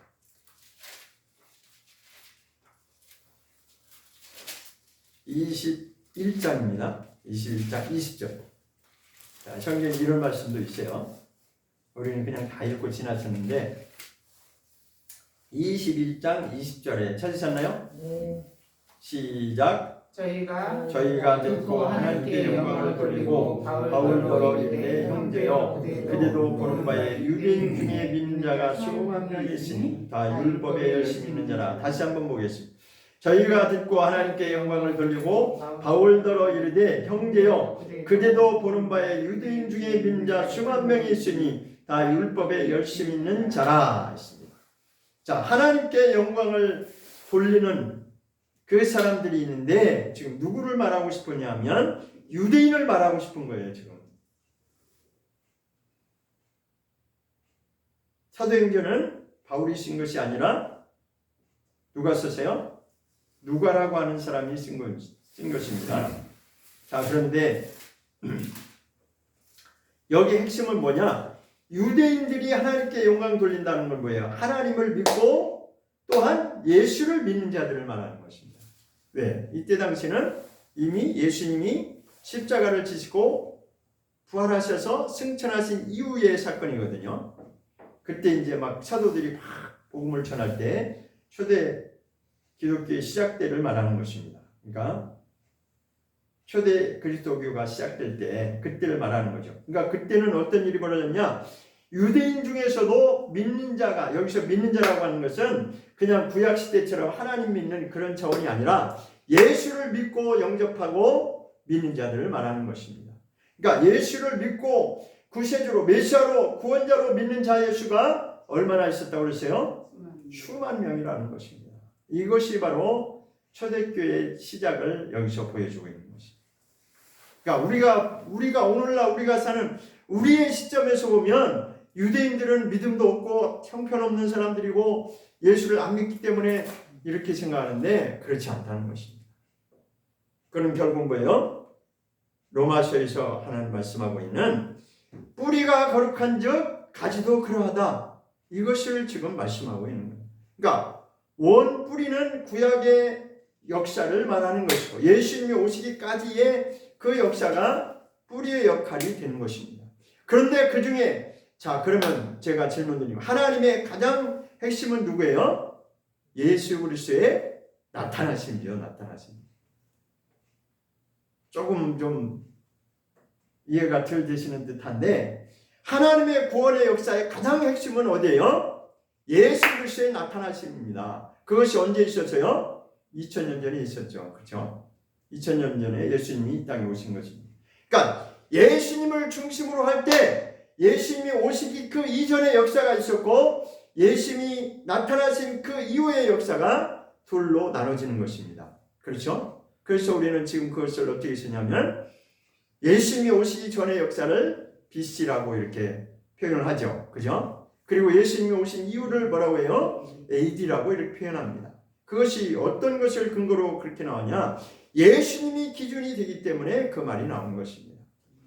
21장입니다. 21장 20절 자, 성경에 이런 말씀도 있어요. 우리는 그냥 다 읽고 지나쳤는데 21장 20절에 찾으셨나요? 네. 시작. 저희가 듣고 하나님께 영광을 돌리고 바울더러 이르되 형제여 그대도 보는 바에 유대인 중에 믿는 자가 수만 명이 있으니 다 율법에 열심히 있는 자라. 다시 한번 보겠습니다. 저희가 듣고 하나님께 영광을 돌리고 바울더러 이르되 형제여 그대도 보는 바에 유대인 중에 믿는 자 수만 명이 있으니 다 율법에 열심히 있는 자라 했습니다. 자, 하나님께 영광을 돌리는 그 사람들이 있는데 지금 누구를 말하고 싶으냐면 유대인을 말하고 싶은 거예요. 지금 사도행전은 바울이 쓴 것이 아니라 누가 썼어요? 누가라고 하는 사람이 쓴 것입니다. 자, 그런데 여기 핵심은 뭐냐? 유대인들이 하나님께 영광 돌린다는 건 뭐예요? 하나님을 믿고 또한 예수를 믿는 자들을 말하는 것입니다. 왜? 이때 당시는 이미 예수님이 십자가를 지시고 부활하셔서 승천하신 이후의 사건이거든요. 그때 이제 막 사도들이 막 복음을 전할 때 초대 기독교의 시작 때를 말하는 것입니다. 그러니까 초대 그리스도교가 시작될 때 그때를 말하는 거죠. 그러니까 그때는 어떤 일이 벌어졌냐? 유대인 중에서도 믿는 자가, 여기서 믿는 자라고 하는 것은 그냥 구약 시대처럼 하나님 믿는 그런 차원이 아니라 예수를 믿고 영접하고 믿는 자들을 말하는 것입니다. 그러니까 예수를 믿고 구세주로 메시아로 구원자로 믿는 자의 수가 얼마나 있었다고 그랬어요? 수만 명이라는 것입니다. 이것이 바로 초대교회의 시작을 여기서 보여주고 있는 것입니다. 그러니까 우리가 오늘날 우리가 사는 우리의 시점에서 보면 유대인들은 믿음도 없고 형편없는 사람들이고 예수를 안 믿기 때문에 이렇게 생각하는데 그렇지 않다는 것입니다. 그럼 결국 뭐예요? 로마서에서 하나님 말씀하고 있는 뿌리가 거룩한 즉 가지도 그러하다. 이것을 지금 말씀하고 있는 거예요. 그러니까 원 뿌리는 구약의 역사를 말하는 것이고 예수님이 오시기까지의 그 역사가 뿌리의 역할이 되는 것입니다. 그런데 그 중에 자, 그러면 제가 질문 드리면 하나님의 가장 핵심은 누구예요? 예수 그리스도의 나타나심이요. 나타나심. 조금 좀 이해가 덜 되시는 듯한데 하나님의 구원의 역사의 가장 핵심은 어디예요? 예수 그리스도의 나타나심입니다. 그것이 언제 있었어요? 2000년 전에 있었죠. 그렇죠? 2000년 전에 예수님이 이 땅에 오신 것입니다. 그러니까 예수님을 중심으로 할 때 예수님이 오시기 그 이전의 역사가 있었고 예수님이 나타나신 그 이후의 역사가 둘로 나눠지는 것입니다. 그렇죠? 그래서 우리는 지금 그것을 어떻게 쓰냐면 예수님이 오시기 전의 역사를 BC라고 이렇게 표현을 하죠. 그죠? 그리고 예수님이 오신 이유를 뭐라고 해요? AD라고 이렇게 표현합니다. 그것이 어떤 것을 근거로 그렇게 나오냐? 예수님이 기준이 되기 때문에 그 말이 나온 것입니다.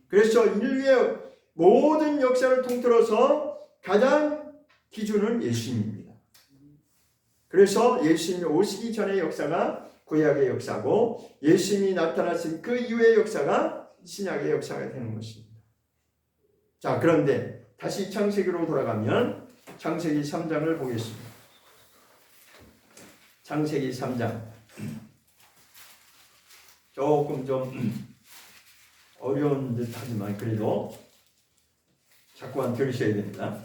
그래서 인류의 모든 역사를 통틀어서 가장 기준은 예수님입니다. 그래서 예수님이 오시기 전의 역사가 구약의 역사고 예수님이 나타나신 그 이후의 역사가 신약의 역사가 되는 것입니다. 자, 그런데 다시 창세기로 돌아가면 창세기 3장을 보겠습니다. 창세기 3장 조금 좀 어려운 듯 하지만 그래도 자꾸만 들으셔야 됩니다.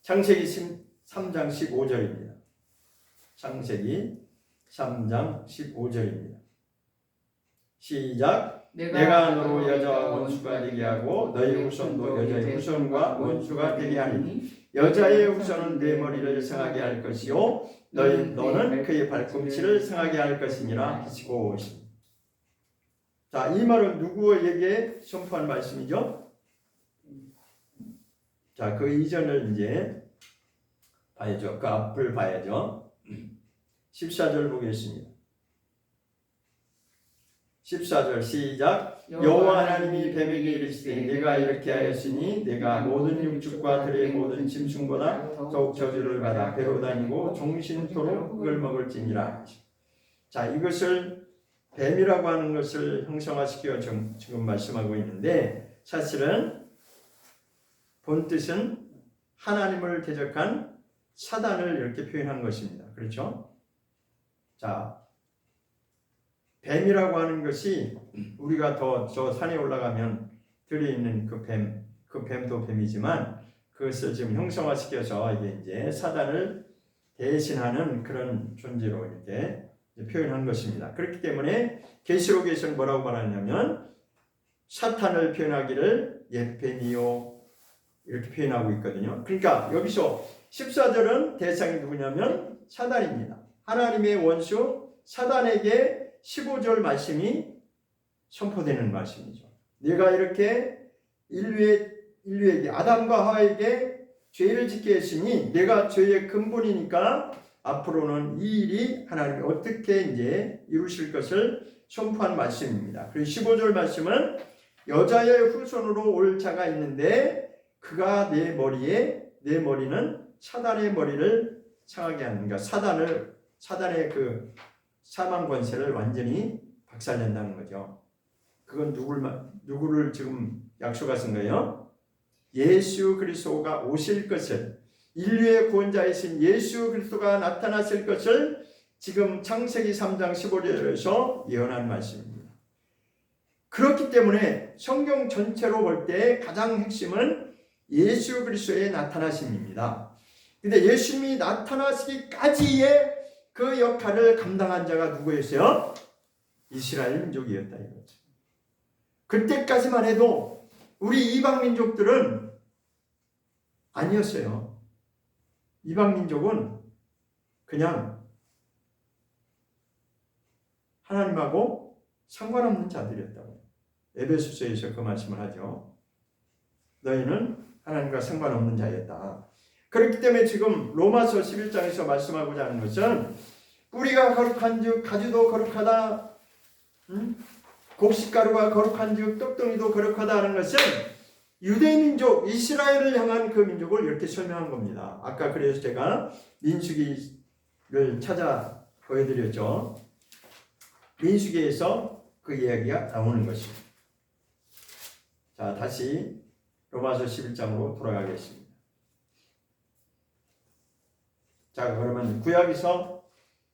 창세기 3장 15절입니다. 창세기 3장 15절입니다. 시작. 내가 너로 여자와 원수가 되게 하고 너희 후손도 여자의 후손과 원수가 되게 하리니 여자의 후손은 내 머리를 상하게 할 것이요 너는 그의 발꿈치를 상하게 할 것이니라 하시고 있습니다. 자, 이 말은 누구에게 선포한 말씀이죠? 자, 그 이전을 이제 봐야죠. 그 앞을 봐야죠. 14절 보겠습니다. 14절 시작. 여호와 하나님이 뱀에게 이르시되 내가 이렇게 하였으니 내가 모든 육축과 들의 모든 짐승보다 더욱 저주를 받아 배로 다니고 종신토록 흙을 먹을지니라. 자, 이것을 뱀이라고 하는 것을 형상화시켜 지금 말씀하고 있는데 사실은 본 뜻은 하나님을 대적한 사단을 이렇게 표현한 것입니다. 그렇죠? 자, 뱀이라고 하는 것이 우리가 더 저 산에 올라가면 들어있는 그 뱀도 뱀이지만 그것을 지금 형상화시켜서 이게 이제 사단을 대신하는 그런 존재로 이렇게 표현한 것입니다. 그렇기 때문에 계시록에서는 뭐라고 말하냐면 사탄을 표현하기를 뱀이요 이렇게 표현하고 있거든요. 그러니까 여기서 14절은 대상이 누구냐면 사단입니다. 하나님의 원수 사단에게 15절 말씀이 선포되는 말씀이죠. 내가 이렇게 인류에게 아담과 하와에게 죄를 짓게 했으니 내가 죄의 근본이니까 앞으로는 이 일이 하나님이 어떻게 이제 이루실 것을 선포한 말씀입니다. 그리고 15절 말씀은 여자의 후손으로 올 자가 있는데 그가 내 머리는 사단의 머리를 상하게 하는, 그러니까 사단의 그 사망 권세를 완전히 박살낸다는 거죠. 그건 누구를 지금 약속하신 거예요? 예수 그리스도가 오실 것을, 인류의 구원자이신 예수 그리스도가 나타났을 것을 지금 창세기 3장 15절에서 예언한 말씀입니다. 그렇기 때문에 성경 전체로 볼 때 가장 핵심은 예수 그리스도의 나타나심입니다. 근데 예수님이 나타나시기까지의 그 역할을 감당한 자가 누구였어요? 이스라엘 민족이었다 이거죠. 그때까지만 해도 우리 이방 민족들은 아니었어요. 이방 민족은 그냥 하나님하고 상관없는 자들이었다고. 에베소서에서 그 말씀을 하죠. 너희는 하나님과 상관없는 자였다. 그렇기 때문에 지금 로마서 11장에서 말씀하고자 하는 것은 뿌리가 거룩한즉 가지도 거룩하다, 곡식가루가 거룩한즉 떡덩이도 거룩하다 하는 것은 유대민족 이스라엘을 향한 그 민족을 이렇게 설명한 겁니다. 아까 그래서 제가 민수기를 찾아 보여드렸죠. 민수기에서 그 이야기가 나오는 것입니다. 자, 다시 로마서 11장으로 돌아가겠습니다. 자, 그러면 구약에서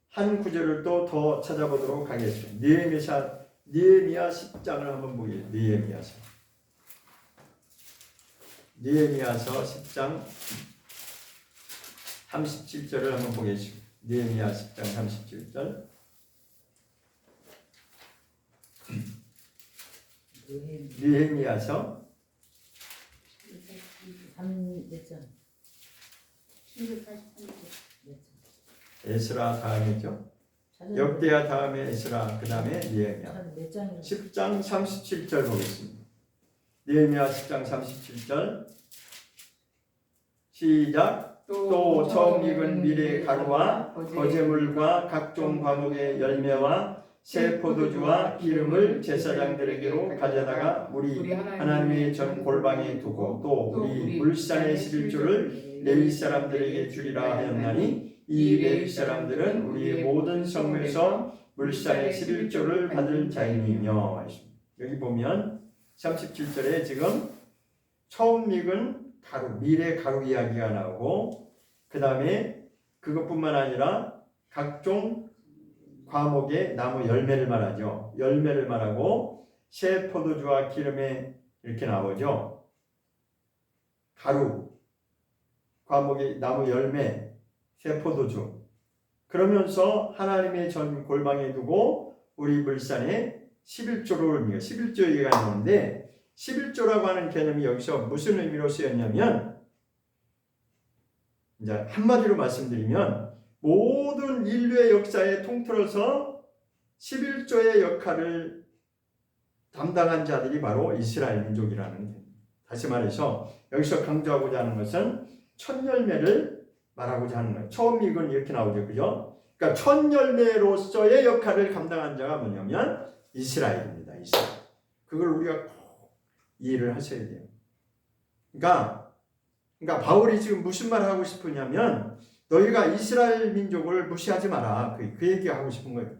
한 구절을 또 더 찾아보도록 하겠습니다. 느헤미야 10장을 한번 보겠습니다. 느헤미야서 10장 37절을 한번 보겠습니다. 느헤미야 10장 37절. 느헤미야서 에스라 다음이죠. 역대야 다음에 에스라, 그 다음에 느헤미야. 10장 37절 보겠습니다. 느헤미야 10장 37절 시작. 또 처음 익은 밀의 가루와 거제물과 각종 과목의 열매와 새 포도주와 기름을 제사장들에게로 가져다가 우리 하나님의 전 골방에 두고 또 우리 물산의 11조를 레위 사람들에게 주리라 하였나니 이 레위 사람들은 우리의 모든 성에서 물산의 11조를 받을 자이니며. 여기 보면 37절에 지금 처음 익은 가루, 밀의 가루 이야기가 나오고 그 다음에 그것뿐만 아니라 각종 과목의 나무 열매를 말하죠. 열매를 말하고 새 포도주와 기름에 이렇게 나오죠. 가루, 과목의 나무 열매, 새 포도주. 그러면서 하나님의 전 골방에 두고 우리 물산에 11조를 11조 얘기가 나오는데 11조라고 하는 개념이 여기서 무슨 의미로 쓰였냐면 이제 한마디로 말씀드리면 모든 인류의 역사에 통틀어서 11조의 역할을 담당한 자들이 바로 이스라엘 민족이라는 겁니다. 다시 말해서 여기서 강조하고자 하는 것은 첫 열매를 말하고자 하는 거예요. 처음 익은 이렇게 나오죠. 그죠? 그러니까 첫 열매로서의 역할을 감당한 자가 뭐냐면 이스라엘입니다. 이스라엘. 그걸 우리가 꼭 이해를 하셔야 돼요. 그러니까 바울이 지금 무슨 말을 하고 싶으냐면 너희가 이스라엘 민족을 무시하지 마라. 그 얘기가 하고 싶은 거예요.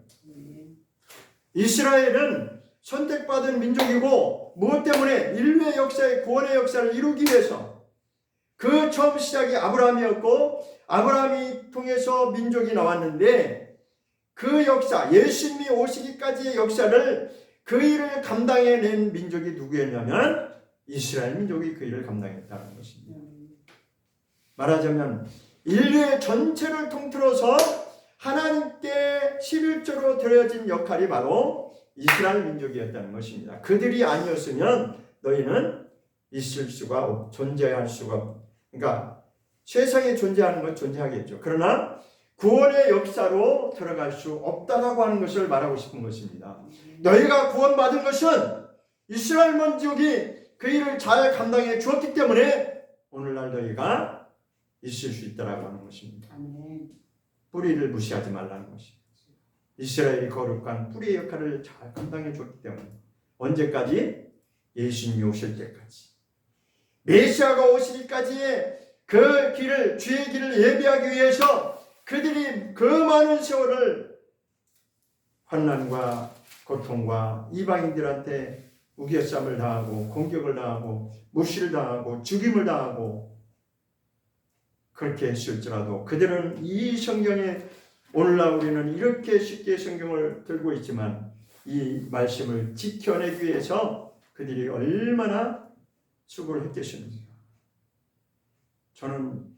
이스라엘은 선택받은 민족이고 무엇 때문에? 인류의 역사의 구원의 역사를 이루기 위해서. 그 처음 시작이 아브라함이었고 아브라함이 통해서 민족이 나왔는데 그 역사, 예수님이 오시기까지의 역사를 그 일을 감당해낸 민족이 누구였냐면 이스라엘 민족이 그 일을 감당했다는 것입니다. 말하자면 인류의 전체를 통틀어서 하나님께 11조로 드려진 역할이 바로 이스라엘 민족이었다는 것입니다. 그들이 아니었으면 너희는 있을 수가 존재할 수가, 그러니까 세상에 존재하는 건 존재하겠죠. 그러나 구원의 역사로 들어갈 수 없다라고 하는 것을 말하고 싶은 것입니다. 너희가 구원받은 것은 이스라엘 민족이 그 일을 잘 감당해 주었기 때문에 오늘날 너희가 있을 수 있다라고 하는 것입니다. 뿌리를 무시하지 말라는 것입니다. 이스라엘이 거룩한 뿌리의 역할을 잘 감당해 줬기 때문에 언제까지? 예수님이 오실 때까지. 메시아가 오시기까지의 그 길을, 주의 길을 예비하기 위해서 그들이 그 많은 세월을 환난과 고통과 이방인들한테 우겨쌈을 당하고 공격을 당하고 무시를 당하고 죽임을 당하고 그렇게 했을지라도 그들은 이 성경에 오늘날 우리는 이렇게 쉽게 성경을 들고 있지만 이 말씀을 지켜내기 위해서 그들이 얼마나 수고를 했겠습니까?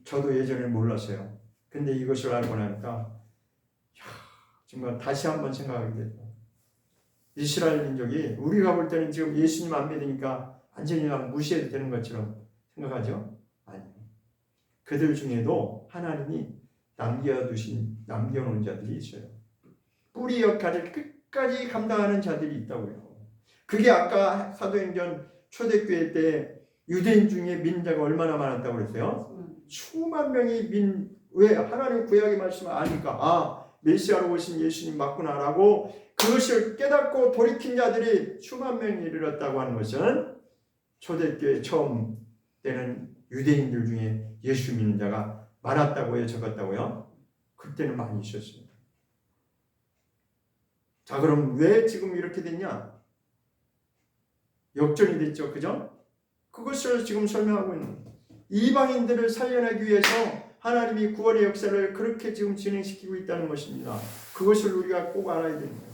저도 예전에 몰랐어요. 근데 이것을 알고 나니까 정말 다시 한번 생각하게 됐다. 이스라엘 민족이 우리가 볼 때는 지금 예수님 안 믿으니까 완전히 무시해도 되는 것처럼 생각하죠? 아니요. 그들 중에도 하나님이 남겨놓은 자들이 있어요. 뿌리 역할을 끝까지 감당하는 자들이 있다고요. 그게 아까 사도행전 초대교회 때 유대인 중에 민자가 얼마나 많았다고 그랬어요? 수만 명이 왜 하나님 구약의 말씀을 아니까 메시아로 오신 예수님 맞구나라고 그것을 깨닫고 돌이킨 자들이 수만 명이 이르렀다고 하는 것은 초대교회 처음 때는 유대인들 중에 예수 믿는 자가 많았다고요, 적었다고요? 그때는 많이 있었어요. 자, 그럼 왜 지금 이렇게 됐냐? 역전이 됐죠, 그죠? 그것을 지금 설명하고 있는 거예요. 이방인들을 살려내기 위해서 하나님이 구원의 역사를 그렇게 지금 진행시키고 있다는 것입니다. 그것을 우리가 꼭 알아야 됩니다.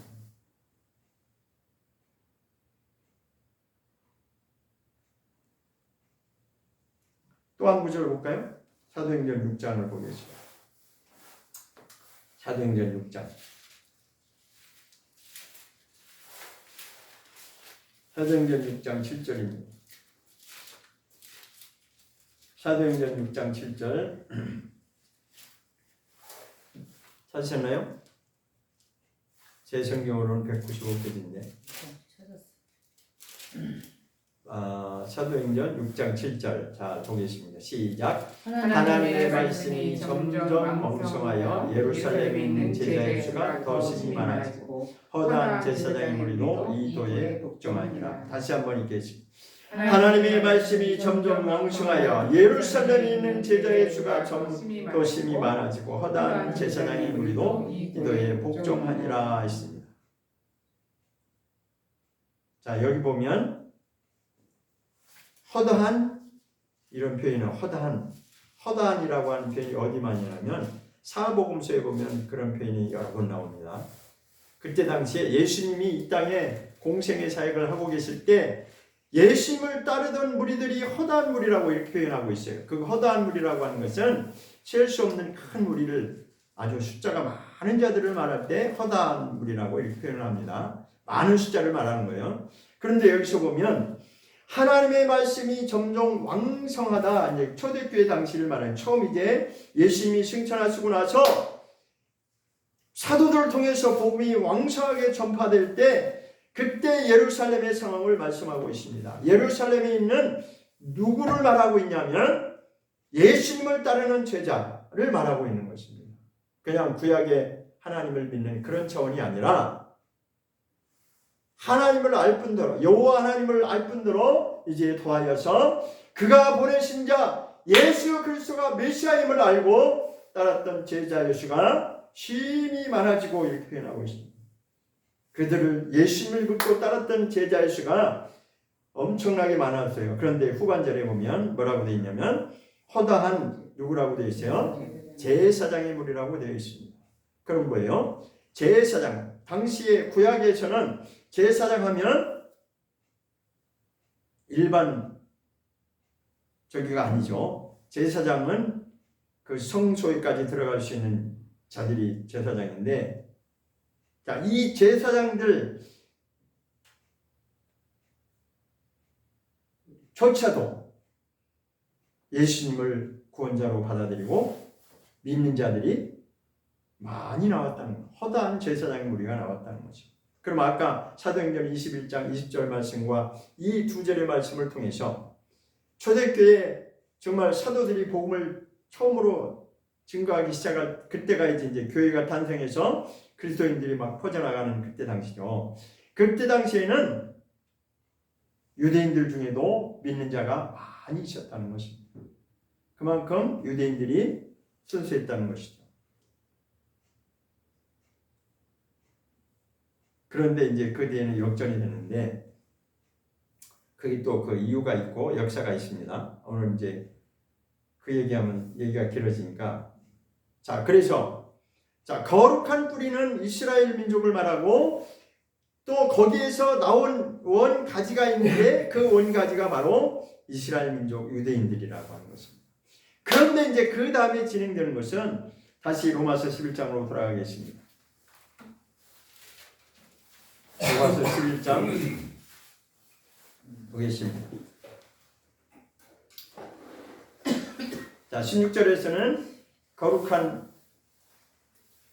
또 한 구절 볼까요? 사도행전 6장을 보겠습니다. 사도행전 6장. 사도행전 6장 7절입니다. 사도행전 6장 7절 찾으셨나요? 제 성경으로는 195페이지인데 사도행전 6장 7절 자 보겠습니다. 시작. 하나님의 말씀이 점점 멍성하여 예루살렘에 있는 제자의 수가 더 심히 많아지고 허다한 제사장의 무리도 이 도에 복종하니라. 다시 한번 읽겠습니다. 하나님의 말씀이 점점 왕성하여 예루살렘에 있는 제자의 수가 더 심히 많아지고 허다한 제사장의 무리도 이도에 복종하니라 했습니다. 자, 여기 보면 허다한 이런 표현은 허다한이라고 하는 표현이 어디 많이냐면 사복음서에 보면 그런 표현이 여러 번 나옵니다. 그때 당시에 예수님이 이 땅에 공생의 사역을 하고 계실 때 예수님을 따르던 무리들이 허다한 무리라고 이렇게 표현하고 있어요. 그 허다한 무리라고 하는 것은 셀 수 없는 큰 무리를 아주 숫자가 많은 자들을 말할 때 허다한 무리라고 이렇게 표현합니다. 많은 숫자를 말하는 거예요. 그런데 여기서 보면 하나님의 말씀이 점점 왕성하다. 이제 초대교회 당시를 말하는 처음 이제 예수님이 승천하시고 나서 사도들을 통해서 복음이 왕성하게 전파될 때 그때 예루살렘의 상황을 말씀하고 있습니다. 예루살렘에 있는 누구를 말하고 있냐면 예수님을 따르는 제자를 말하고 있는 것입니다. 그냥 구약의 하나님을 믿는 그런 차원이 아니라 하나님을 알 뿐더러 여호와 하나님을 알 뿐더러 이제 더하여서 그가 보내신 자 예수 그리스도가 메시아임을 알고 따랐던 제자의 수가 심히 많아지고 이렇게 표현하고 있습니다. 그들을 예수님을 믿고 따랐던 제자의 수가 엄청나게 많았어요. 그런데 후반절에 보면 뭐라고 되어 있냐면 허다한 누구라고 되어 있어요? 제사장의 무리라고 되어 있습니다. 그럼 뭐예요? 제사장. 당시에 구약에서는 제사장 하면 일반 저기가 아니죠. 제사장은 그 성소에까지 들어갈 수 있는 자들이 제사장인데, 자, 이 제사장들 조차도 예수님을 구원자로 받아들이고 믿는 자들이 많이 나왔다는 거. 허다한 제사장 무리가 나왔다는 거죠. 그럼 아까 사도행전 21장 20절 말씀과 이 두 절의 말씀을 통해서 초대교회 정말 사도들이 복음을 처음으로 증거하기 시작할 그때가 이제 교회가 탄생해서 그리스도인들이 막 퍼져나가는 그때 당시죠. 그때 당시에는 유대인들 중에도 믿는 자가 많이 있었다는 것입니다. 그만큼 유대인들이 순수했다는 것이죠. 그런데 이제 그 뒤에는 역전이 되는데, 그게 또 그 이유가 있고 역사가 있습니다. 오늘 이제 그 얘기하면 얘기가 길어지니까, 자, 그래서 자, 거룩한 뿌리는 이스라엘 민족을 말하고 또 거기에서 나온 원가지가 있는데 그 원가지가 바로 이스라엘 민족 유대인들이라고 하는 것입니다. 그런데 이제 그 다음에 진행되는 것은 다시 로마서 11장으로 돌아가겠습니다. 로마서 11장 보겠습니다. 자, 16절에서는 거룩한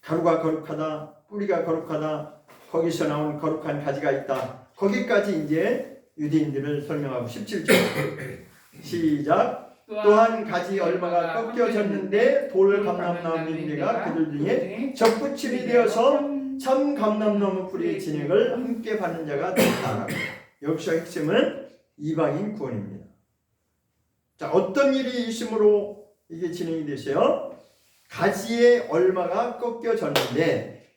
가루가 거룩하다, 뿌리가 거룩하다, 거기서 나온 거룩한 가지가 있다. 거기까지 이제 유대인들을 설명하고 17절 시작. 또한 가지 얼마가 꺾여졌는데 돌 감람나무 인대가 그들 중에 접붙임이 되어서 참 감람나무 뿌리의 진액을 함께 받는 자가 됐다. 여기서 핵심은 이방인 구원입니다. 자, 어떤 일이 있으므로 이게 진행이 되세요? 가지의 얼마가 꺾여졌는데,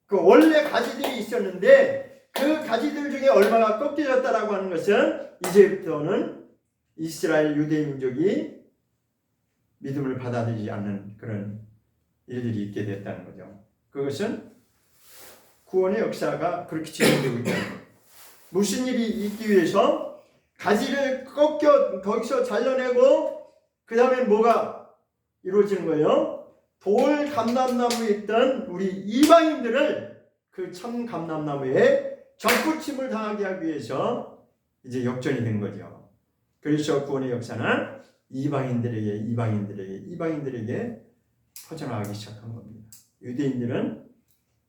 그 원래 가지들이 있었는데 그 가지들 중에 얼마가 꺾여졌다라고 하는 것은 이제부터는 이스라엘 유대 민족이 믿음을 받아들이지 않는 그런 일들이 있게 됐다는 거죠. 그것은 구원의 역사가 그렇게 진행되고 있다는 거예요. 무슨 일이 있기 위해서 가지를 거기서 잘라내고 그 다음에 뭐가 이루어지는 거예요? 돌 감람나무에 있던 우리 이방인들을 그 참 감람나무에 접붙임을 당하게 하기 위해서 이제 역전이 된 거죠. 그래서 구원의 역사는 이방인들에게 퍼져나가기 시작한 겁니다. 유대인들은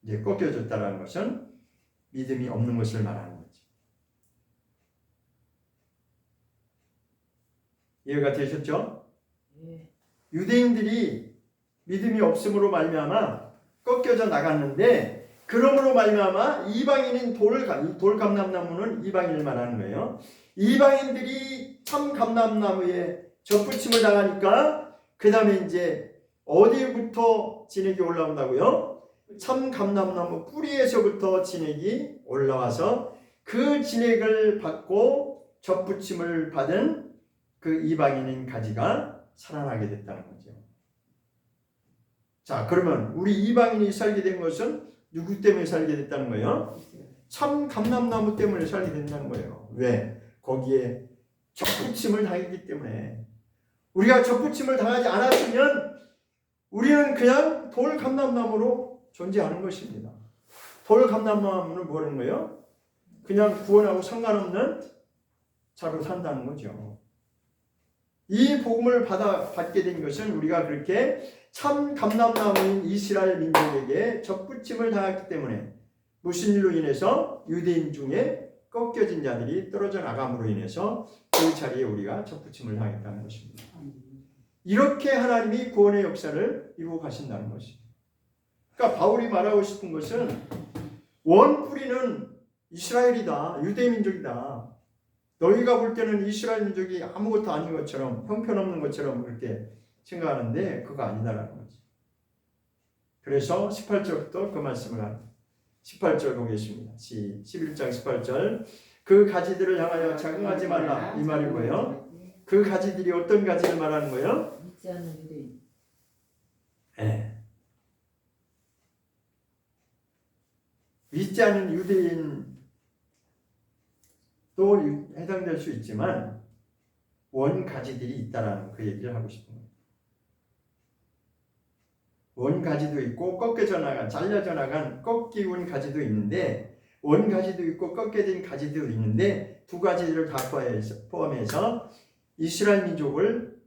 이제 꺾여졌다는 것은 믿음이 없는 것을 말하는 거죠. 이해가 되셨죠? 유대인들이 믿음이 없음으로 말미암아 꺾여져 나갔는데, 그러므로 말미암아 이방인인 돌 감람나무는 이방인을 말하는 거예요. 이방인들이 참 감람나무에 접붙임을 당하니까 그 다음에 이제 어디부터 진액이 올라온다고요? 참 감람나무 뿌리에서부터 진액이 올라와서 그 진액을 받고 접붙임을 받은 그 이방인인 가지가 살아나게 됐다는 거죠. 자, 그러면 우리 이방인이 살게 된 것은 누구 때문에 살게 됐다는 거예요? 참 감람나무 때문에 살게 된다는 거예요. 왜? 거기에 접붙임을 당했기 때문에. 우리가 접붙임을 당하지 않았으면 우리는 그냥 돌 감람나무로 존재하는 것입니다. 돌 감람나무는 뭐라는 거예요? 그냥 구원하고 상관없는 자로 산다는 거죠. 이 복음을 받게 된 것은 우리가 그렇게 참 감람나무인 이스라엘 민족에게 접붙임을 당했기 때문에, 무슨 일로 인해서 유대인 중에 꺾여진 자들이 떨어져 나감으로 인해서 그 자리에 우리가 접붙임을 당했다는 것입니다. 이렇게 하나님이 구원의 역사를 이루어 가신다는 것입니다. 그러니까 바울이 말하고 싶은 것은 원뿌리는 이스라엘이다, 유대 민족이다. 너희가 볼 때는 이스라엘 민족이 아무것도 아닌 것처럼, 형편없는 것처럼 그렇게 생각하는데 그거 아니다라는 거지. 그래서 18절부터 그 말씀을 합니다. 18절 보겠습니다. 11장 18절. 그 가지들을 향하여 자긍하지 말라. 이 말이 뭐예요? 그 가지들이 어떤 가지를 말하는 거예요? 믿지 않는 유대인. 네. 믿지 않는 유대인도 해당될 수 있지만 원 가지들이 있다라는 그 얘기를 하고 싶은 거예요. 원 가지도 있고 꺾여져 나간, 잘려져 나간 꺾이운 가지도 있는데 원 가지도 있고 꺾여진 가지도 있는데 두 가지를 다 포함해서 이스라엘 민족을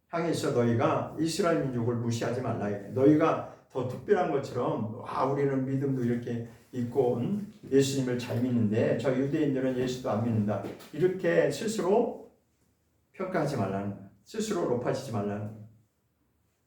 향해서 너희가 이스라엘 민족을 무시하지 말라. 너희가 더 특별한 것처럼 우리는 믿음도 이렇게 있고 예수님을 잘 믿는데 저 유대인들은 예수도 안 믿는다. 이렇게 스스로 평가하지 말라는 거야. 스스로 높아지지 말라는 거야.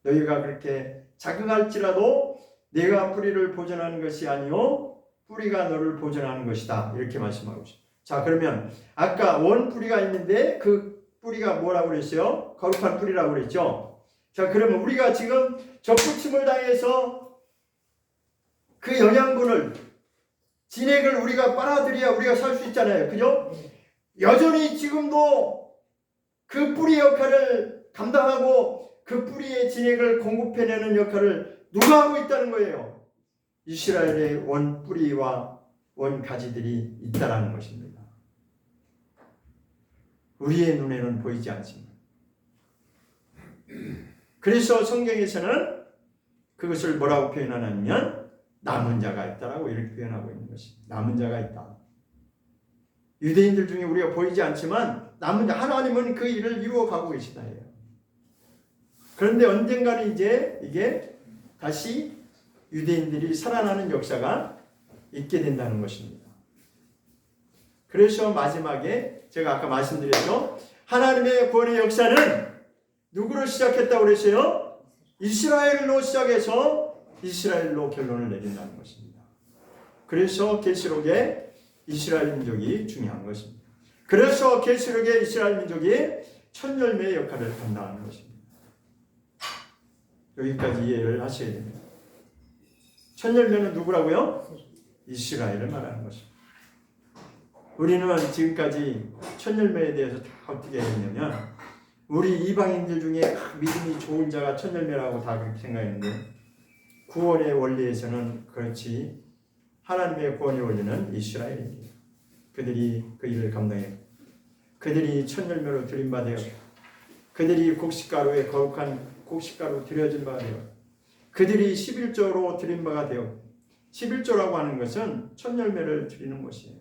너희가 그렇게 자긍할지라도 내가 뿌리를 보존하는 것이 아니요 뿌리가 너를 보존하는 것이다. 이렇게 말씀하고 있어요. 자, 그러면 아까 원 뿌리가 있는데 그 뿌리가 뭐라고 그랬어요? 거룩한 뿌리라고 그랬죠. 자, 그러면 우리가 지금 접붙임을 당해서 그 영양분을 진액을 우리가 빨아들여야 우리가 살 수 있잖아요. 그죠? 여전히 지금도 그 뿌리 역할을 감당하고 그 뿌리의 진액을 공급해내는 역할을 누가 하고 있다는 거예요? 이스라엘의 원 뿌리와 원 가지들이 있다라는 것입니다. 우리의 눈에는 보이지 않습니다. 그래서 성경에서는 그것을 뭐라고 표현하냐면 남은 자가 있다라고 이렇게 표현하고 있는 것입니다. 남은 자가 있다. 유대인들 중에 우리가 보이지 않지만 남은 자, 하나님은 그 일을 이루어가고 계시다 해요. 그런데 언젠가는 이제 이게 다시 유대인들이 살아나는 역사가 있게 된다는 것입니다. 그래서 마지막에 제가 아까 말씀드렸죠. 하나님의 구원의 역사는 누구로 시작했다고 그랬어요? 이스라엘로 시작해서 이스라엘로 결론을 내린다는 것입니다. 그래서 계시록에 이스라엘 민족이 중요한 것입니다. 그래서 계시록에 이스라엘 민족이 첫 열매의 역할을 감당하는 것입니다. 여기까지 이해를 하셔야 됩니다. 첫 열매는 누구라고요? 이스라엘을 말하는 것입니다. 우리는 지금까지 첫 열매에 대해서 다 어떻게 했냐면 우리 이방인들 중에 믿음이 좋은 자가 첫 열매라고 다 그렇게 생각했는데 구원의 원리에서는 그렇지 하나님의 구원의 원리는 이스라엘입니다. 그들이 그 일을 감당했고 그들이 첫 열매로 드린 바 되었고 그들이 곡식가루에 거룩한 곡식가루 드려진 바가 되었고 그들이 11조로 드린 바가 되었고 11조라고 하는 것은 첫 열매를 드리는 것이에요.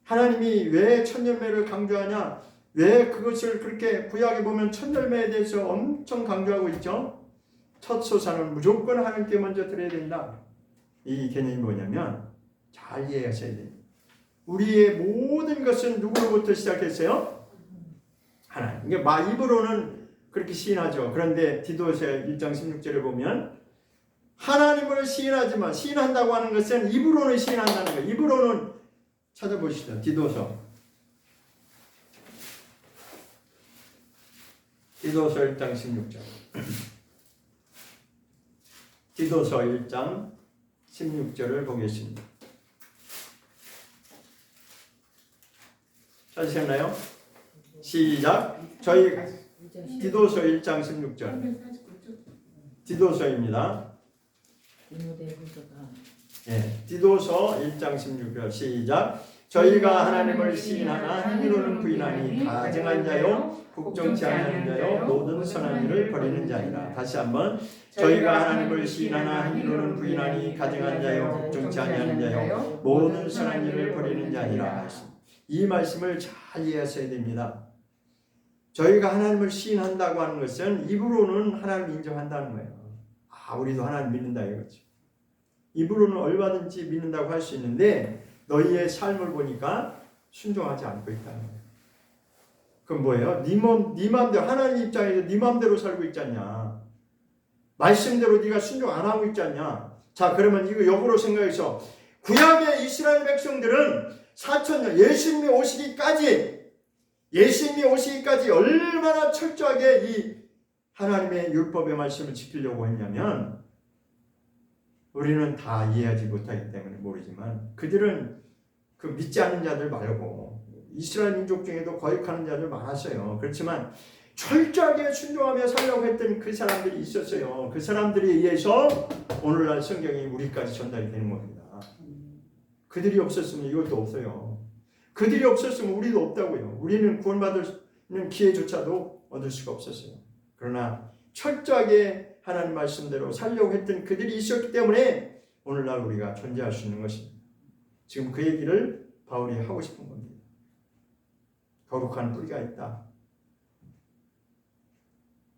하나님이 왜 첫 열매를 강조하냐? 왜 그것을 그렇게 구약에 보면 첫 열매에 대해서 엄청 강조하고 있죠? 첫 소산은 무조건 하나님께 먼저 드려야 된다. 이 개념이 뭐냐면 잘 이해하셔야 돼요. 우리의 모든 것은 누구로부터 시작했어요? 하나님. 이게 입으로는 그렇게 시인하죠. 그런데 디도서 1장 16절에 보면 하나님을 시인하지만 시인한다고 하는 것은 입으로는 시인한다는 거예요. 입으로는 찾아보시죠. 디도서 1장 16절. 디도서 1장 16절을 보겠습니다. 찾으셨나요? 시작. 저희 디도서 1장 16절. 디도서입니다. 예, 디도서 1장 16절 시작. 저희가 하나님을 시인하나 행위로는 부인하니 가증한 자요 국정치 아니하는 자요 모든 선한 일을 버리는 자니라. 다시 한번 저희가 하나님을 시인하나 행위로는 부인하니 가증한 자요 국정치 아니하는 자요 모든 선한 일을 버리는 자니라. 이 말씀을 잘 이해하셔야 됩니다. 저희가 하나님을 시인한다고 하는 것은 입으로는 하나님을 인정한다는 거예요. 우리도 하나님 믿는다 이거죠. 입으로는 얼마든지 믿는다고 할 수 있는데 너희의 삶을 보니까 순종하지 않고 있다는 거예요. 그럼 뭐예요? 네 마음대로 하나님 입장에서 네 마음대로 살고 있지 않냐? 말씀대로 네가 순종 안 하고 있지 않냐? 자, 그러면 이거 역으로 생각해서 구약의 이스라엘 백성들은 4,000년 예수님이 오시기까지 얼마나 철저하게 이 하나님의 율법의 말씀을 지키려고 했냐면 우리는 다 이해하지 못하기 때문에 모르지만 그들은 그 믿지 않는 자들 말고 이스라엘 민족 중에도 거역하는 자들 많았어요. 그렇지만 철저하게 순종하며 살려고 했던 그 사람들이 있었어요. 그 사람들에 의해서 오늘날 성경이 우리까지 전달이 되는 겁니다. 그들이 없었으면 이것도 없어요. 그들이 없었으면 우리도 없다고요. 우리는 구원받는 기회조차도 얻을 수가 없었어요. 그러나 철저하게 하나님 말씀대로 살려고 했던 그들이 있었기 때문에 오늘날 우리가 존재할 수 있는 것입니다. 지금 그 얘기를 바울이 하고 싶은 겁니다. 거룩한 뿌리가 있다.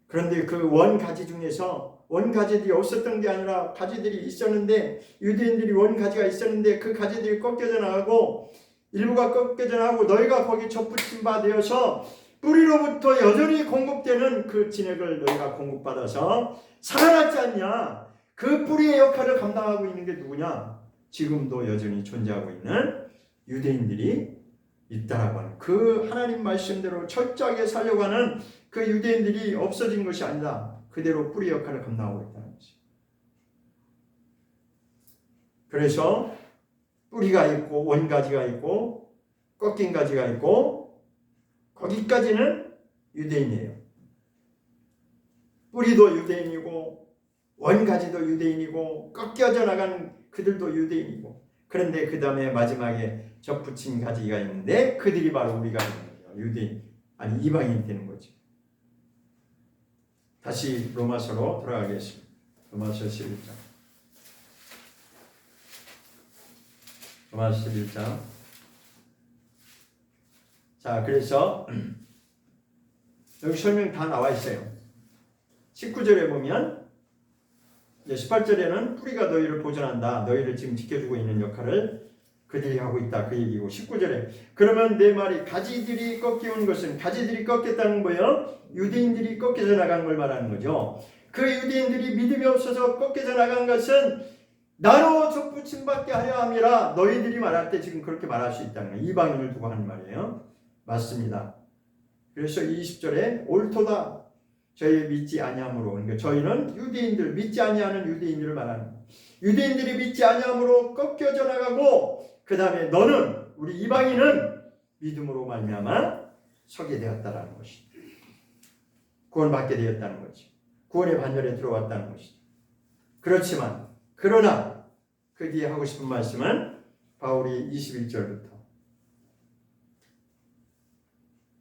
그런데 그 원가지 중에서 원가지들이 없었던 게 아니라 가지들이 있었는데 유대인들이 원가지가 있었는데 그 가지들이 꺾여져 나가고 일부가 꺾여져 나가고 너희가 거기 접붙임 바 되어서 뿌리로부터 여전히 공급되는 그 진액을 너희가 공급받아서 살아났지 않냐. 그 뿌리의 역할을 감당하고 있는 게 누구냐. 지금도 여전히 존재하고 있는 유대인들이 있다라고 하는 그 하나님 말씀대로 철저하게 살려고 하는 그 유대인들이 없어진 것이 아니다. 그대로 뿌리 역할을 감당하고 있다는 것이죠. 그래서 뿌리가 있고 원가지가 있고 꺾인 가지가 있고 거기까지는 유대인이에요. 뿌리도 유대인이고 원가지도 유대인이고 꺾여져 나가는 그들도 유대인이고 그런데 그 다음에 마지막에 접붙인 가지가 있는데 그들이 바로 우리가 되는 거예요. 유대인 아니 이방인이 되는 거죠. 다시 로마서로 돌아가겠습니다. 로마서 11장. 로마서 11장. 자, 그래서 여기 설명 다 나와 있어요. 19절에 보면 이제 18절에는 뿌리가 너희를 보존한다. 너희를 지금 지켜주고 있는 역할을 그들이 하고 있다. 그 얘기고 19절에 그러면 내 말이 가지들이 꺾여온 것은 가지들이 꺾였다는 거예요. 유대인들이 꺾여져 나간 걸 말하는 거죠. 그 유대인들이 믿음이 없어서 꺾여져 나간 것은 나로 접붙임받게 하려 함이라 너희들이 말할 때 지금 그렇게 말할 수 있다는 거예요. 이방인을 두고 하는 말이에요. 맞습니다. 그래서 20절에 옳도다. 저희 믿지 아니함으로 그러니까 저희는 유대인들 믿지 아니하는 유대인들을 말하는 거예요. 유대인들이 믿지 아니함으로 꺾여져 나가고 그 다음에 너는 우리 이방인은 믿음으로 말미암아 서게 되었다라는 것이죠. 구원받게 되었다는 거죠. 구원의 반열에 들어왔다는 것이죠. 그렇지만 그러나 그 뒤에 하고 싶은 말씀은 바울이 21절부터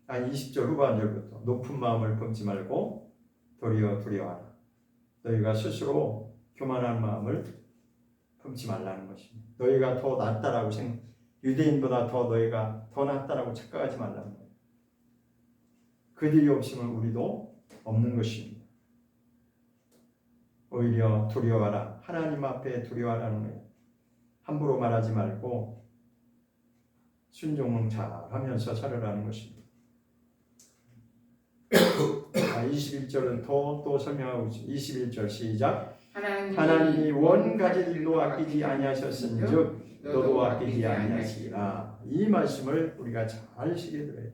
20절 후반절부터 높은 마음을 품지 말고 도리어 두려워하라. 너희가 스스로 교만한 마음을 품지 말라는 것입니다. 너희가 더 낫다라고 유대인보다 더 너희가 더 낫다라고 착각하지 말라는 거예요. 그들이 없으면 우리도 없는 것입니다. 오히려 두려워하라. 하나님 앞에 두려워하라는 거예요. 함부로 말하지 말고 순종을 잘 하면서 살아라는 것입니다. 21절은 또 설명하고 있습니다. 21절 시작. 하나님이 원 가지들도 아끼지 아니하셨은즉 너도 아끼지 아니하시리라. 이 말씀을 우리가 잘 새겨 들어야 돼요.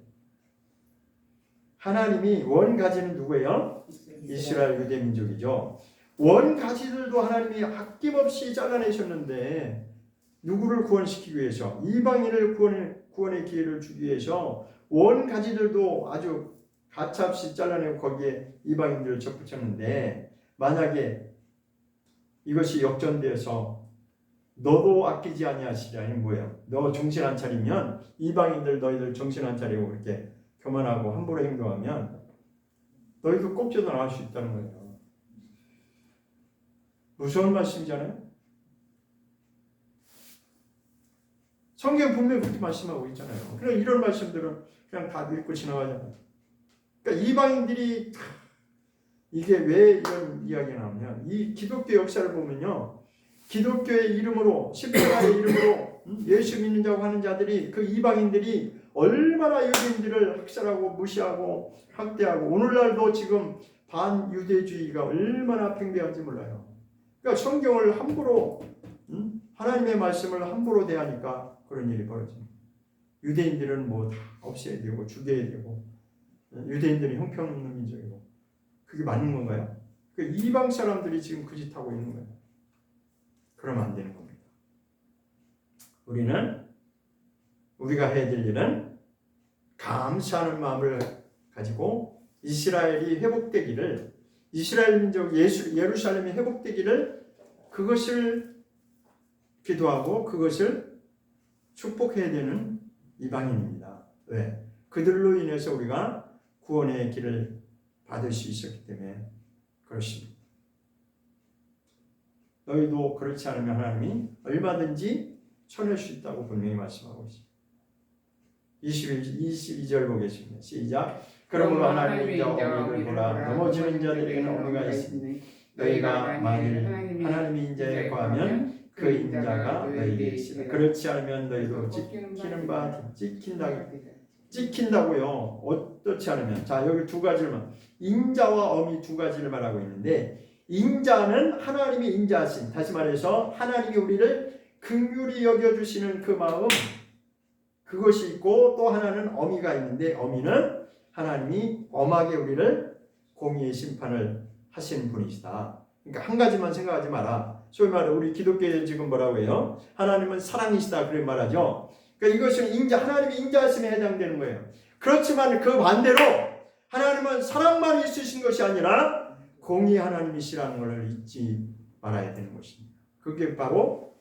하나님이 원 가지는 누구예요? 이스라엘 유대 민족이죠. 원 가지들도 하나님이 아낌없이 잘라내셨는데 누구를 구원시키기 위해서 이방인을 구원의 기회를 주기 위해서 원 가지들도 아주 가차없이 잘라내고 거기에 이방인들을 접붙였는데 만약에 이것이 역전되어서 너도 아끼지 아니하시리라. 이는 뭐예요? 너 정신 안 차리면 이방인들 너희들 정신 안 차리고 그렇게 교만하고 함부로 행동하면 너희도 꼽혀서 나갈 수 있다는 거예요. 무서운 말씀이잖아요. 성경 분명히 그렇게 말씀하고 있잖아요. 그냥 이런 말씀들은 그냥 다 읽고 지나가잖아요. 그러니까 이방인들이 이게 왜 이런 이야기가 나오냐면 이 기독교 역사를 보면요. 기독교의 이름으로 십자가의 이름으로 예수 믿는 자고 하는 자들이 그 이방인들이 얼마나 유대인들을 학살하고 무시하고 학대하고 오늘날도 지금 반유대주의가 얼마나 팽배한지 몰라요. 그러니까 성경을 함부로 하나님의 말씀을 함부로 대하니까 그런 일이 벌어집니다. 유대인들은 뭐 다 없애야 되고 죽여야 되고 유대인들이 형편없는 민족이고 그게 맞는 건가요? 그 이방 사람들이 지금 그 짓 하고 있는 거예요. 그러면 안 되는 겁니다. 우리가 해야 될 일은 감사하는 마음을 가지고 이스라엘이 회복되기를, 이스라엘 민족 예루살렘이 회복되기를, 그것을 기도하고 그것을 축복해야 되는 이방인입니다. 왜? 그들로 인해서 우리가 구원의 길을 받을 수 있었기 때문에 그렇습니다. 너희도 그렇지 않으면 하나님이 얼마든지 쳐낼 수 있다고 분명히 말씀하고 있습니다. 22절 보겠습니다. 시작. 그러므로 하나님의 인자와 어미를 보라. 넘어지는 자들에게는 어미가 있으니 너희가 만일 하나님의 인자에 거하면 그 인자가 너희에게 있으라. 그렇지 않으면 너희도 찍힌다고요. 어떻지 않으면. 자, 여기 두 가지만, 인자와 어미 두 가지를 말하고 있는데, 인자는 하나님이 인자하신, 다시 말해서 하나님이 우리를 긍휼히 여겨주시는 그 마음, 그것이 있고, 또 하나는 어미가 있는데, 어미는 하나님이 엄하게 우리를 공의의 심판을 하시는 분이시다. 그러니까 한 가지만 생각하지 마라. 소위 말해 우리 기독교에 지금 뭐라고 해요? 하나님은 사랑이시다, 그렇게 말하죠. 그러니까 이것은 하나님이 인자하심에 해당되는 거예요. 그렇지만 그 반대로 하나님은 사랑만 있으신 것이 아니라 공의 하나님이시라는 것을 잊지 말아야 되는 것입니다. 그게 바로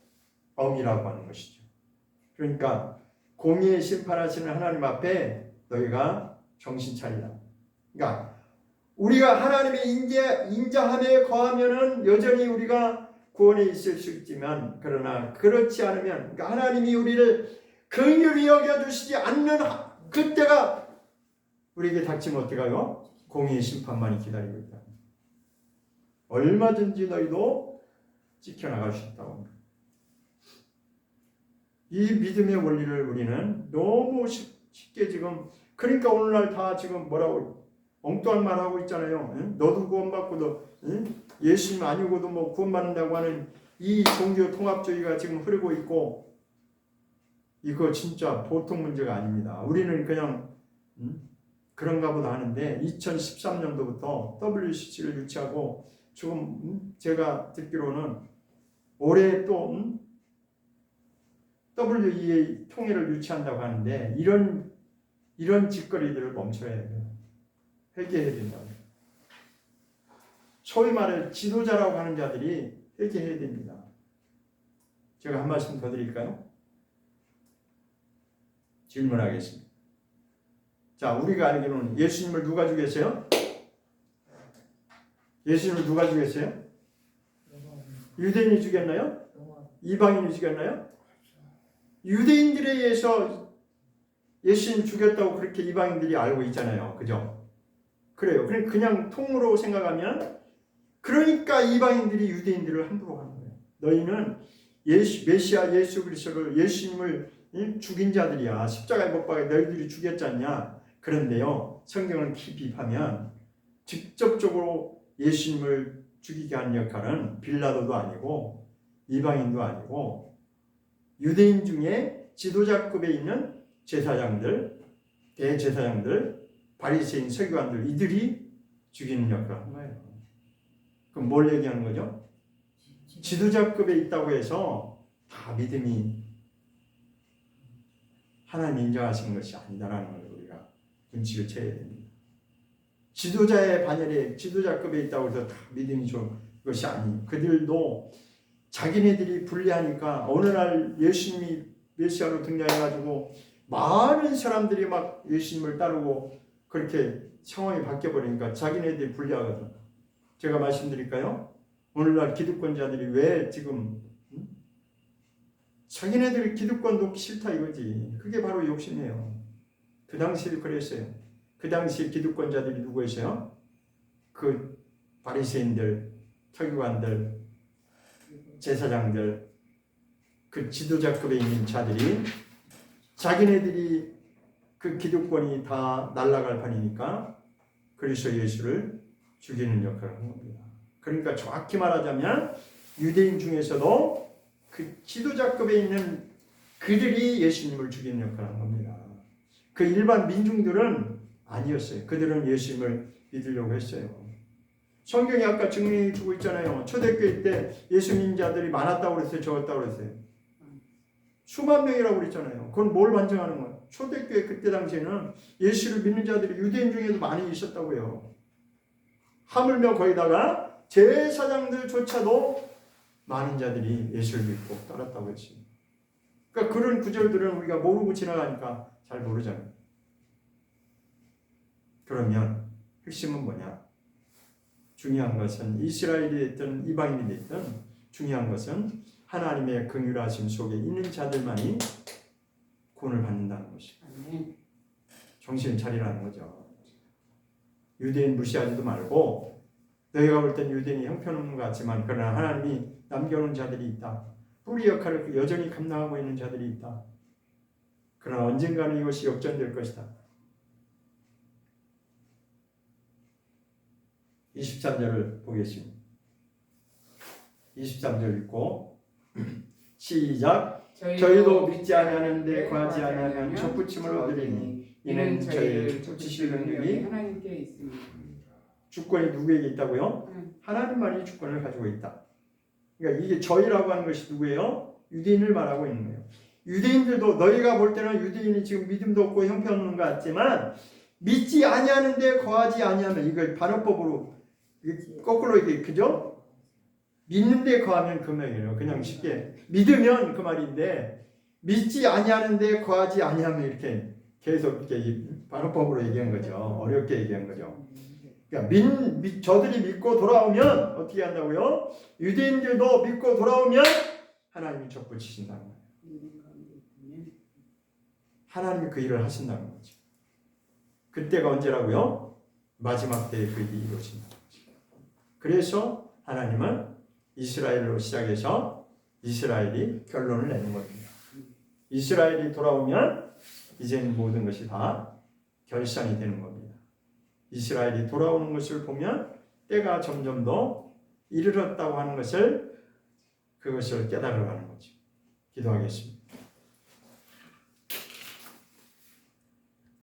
엄이라고 하는 것이죠. 그러니까 공의의 심판하시는 하나님 앞에 너희가 정신 차리라. 그러니까 우리가 하나님의 인자함에 거하면은 여전히 우리가 구원에 있을 수 있지만, 그러나 그렇지 않으면, 그러니까 하나님이 우리를 긍휼히 여겨주시지 않는 그때가 우리에게 닥치면 어떡해요? 공의의 심판만이 기다리고 있다. 얼마든지 너희도 지켜나갈 수 있다고 합니다. 이 믿음의 원리를 우리는 너무 쉽게 지금, 그러니까 오늘날 다 지금 뭐라고 엉뚱한 말 하고 있잖아요. 응? 너도 구원받고 예수님 아니고도 뭐 구원받는다고 하는 이 종교 통합주의가 지금 흐르고 있고, 이거 진짜 보통 문제가 아닙니다. 우리는 그냥 그런가 보다 하는데 2013년도부터 WCC를 유치하고 지금 제가 듣기로는 올해 또 WEA 통일을 유치한다고 하는데, 이런 짓거리들을 멈춰야 해요. 회개해야 된다. 소위 말해 지도자라고 하는 자들이 회개해야 됩니다. 제가 한 말씀 더 드릴까요? 질문하겠습니다. 자, 우리가 알기로는 예수님을 누가 죽였어요? 예수님을 누가 죽였어요? 유대인이 죽였나요? 이방인이 죽였나요? 유대인들에 의해서 예수님 죽였다고 그렇게 이방인들이 알고 있잖아요. 그죠? 그래요. 그냥 통으로 생각하면, 그러니까 이방인들이 유대인들을 함부로 하는 거예요. 너희는 메시아 예수 그리스도를, 예수님을 죽인 자들이야. 십자가에 못 박아 너희들이 죽였지 않냐. 그런데요, 성경을 깊이 파면 직접적으로 예수님을 죽이게 한 역할은 빌라도도 아니고 이방인도 아니고 유대인 중에 지도자급에 있는 제사장들, 대제사장들, 바리새인 서기관들, 이들이 죽이는 역할을 한 거예요. 그럼 뭘 얘기하는 거죠? 지도자급에 있다고 해서 다 믿음이 하나님 인정하신 것이 아니다라는 걸 우리가 눈치를 채야 됩니다. 지도자의 반열에 지도자급에 있다고 해서 다 믿음이 좋은 것이 아니, 그들도 자기네들이 불리하니까 어느 날 예수님이 메시아로 등장해가지고 많은 사람들이 막 예수님을 따르고 그렇게 상황이 바뀌어버리니까 자기네들이 불리하거든. 제가 말씀드릴까요? 오늘날 기득권자들이 왜 지금 자기네들이 기득권 놓기 싫다 이거지. 그게 바로 욕심이에요. 그 당시에 그랬어요. 그 당시 기득권자들이 누구였어요? 그 바리새인들, 서기관들, 제사장들, 그 지도자급에 있는 자들이 자기네들이 그 기득권이 다 날아갈 판이니까 그리스도 예수를 죽이는 역할을 한 겁니다. 그러니까 정확히 말하자면 유대인 중에서도 그 지도자급에 있는 그들이 예수님을 죽이는 역할을 한 겁니다. 그 일반 민중들은 아니었어요. 그들은 예수님을 믿으려고 했어요. 성경이 아까 증명해 주고 있잖아요. 초대교회 때 예수 믿는 자들이 많았다고 그랬어요? 적었다고 그랬어요? 수만 명이라고 그랬잖아요. 그건 뭘 반증하는 거예요? 초대교회 그때 당시에는 예수를 믿는 자들이 유대인 중에도 많이 있었다고요. 하물며 거기다가 제사장들조차도 많은 자들이 예수를 믿고 따랐다고 했어요. 그러니까 그런 구절들은 우리가 모르고 지나가니까 잘 모르잖아요. 그러면 핵심은 뭐냐? 중요한 것은 이스라엘이 됐든 이방인이 됐든 중요한 것은 하나님의 긍휼하심 속에 있는 자들만이 구원을 받는다는 것이죠. 정신 차리라는 거죠. 유대인 무시하지도 말고 너희가 볼 땐 유대인이 형편없는 것 같지만 그러나 하나님이 남겨놓은 자들이 있다. 뿌리 역할을 여전히 감당하고 있는 자들이 있다. 그러나 언젠가는 이것이 역전될 것이다. 23절을 보겠습니다. 23절 읽고 시작. 저희도 믿지 아니하는데 구하지 아니하면 족붙임을 얻으리니 이는 저희를 쫓으실 능력이 하나님께 있습니다. 주권이 누구에게 있다고요? 하나님만이 주권을 가지고 있다. 그러니까 이게 저희라고 하는 것이 누구예요? 유대인을 말하고 있는 거예요. 유대인들도 너희가 볼 때는 유대인이 지금 믿음도 없고 형편없는 것 같지만 믿지 아니하는데 거하지 아니하면 이걸 반어법으로 거꾸로 이게 그죠? 믿는데 거하면 그 말이에요. 그냥 쉽게 믿으면 그 말인데 믿지 아니하는데 거하지 아니하면 이렇게 계속 이렇게 반어법으로 얘기한 거죠. 어렵게 얘기한 거죠. 그러니까 저들이 믿고 돌아오면 어떻게 한다고요? 유대인들도 믿고 돌아오면 하나님이 접붙이신다는 거예요. 하나님이 그 일을 하신다는 거죠. 그때가 언제라고요? 마지막 때에 그 일이 이루어진다는 거죠. 그래서 하나님은 이스라엘로 시작해서 이스라엘이 결론을 내는 겁니다. 이스라엘이 돌아오면 이제는 모든 것이 다 결산이 되는 겁니다. 이스라엘이 돌아오는 것을 보면 때가 점점 더 이르렀다고 하는 것을 그것을 깨달으라는 거죠. 기도하겠습니다.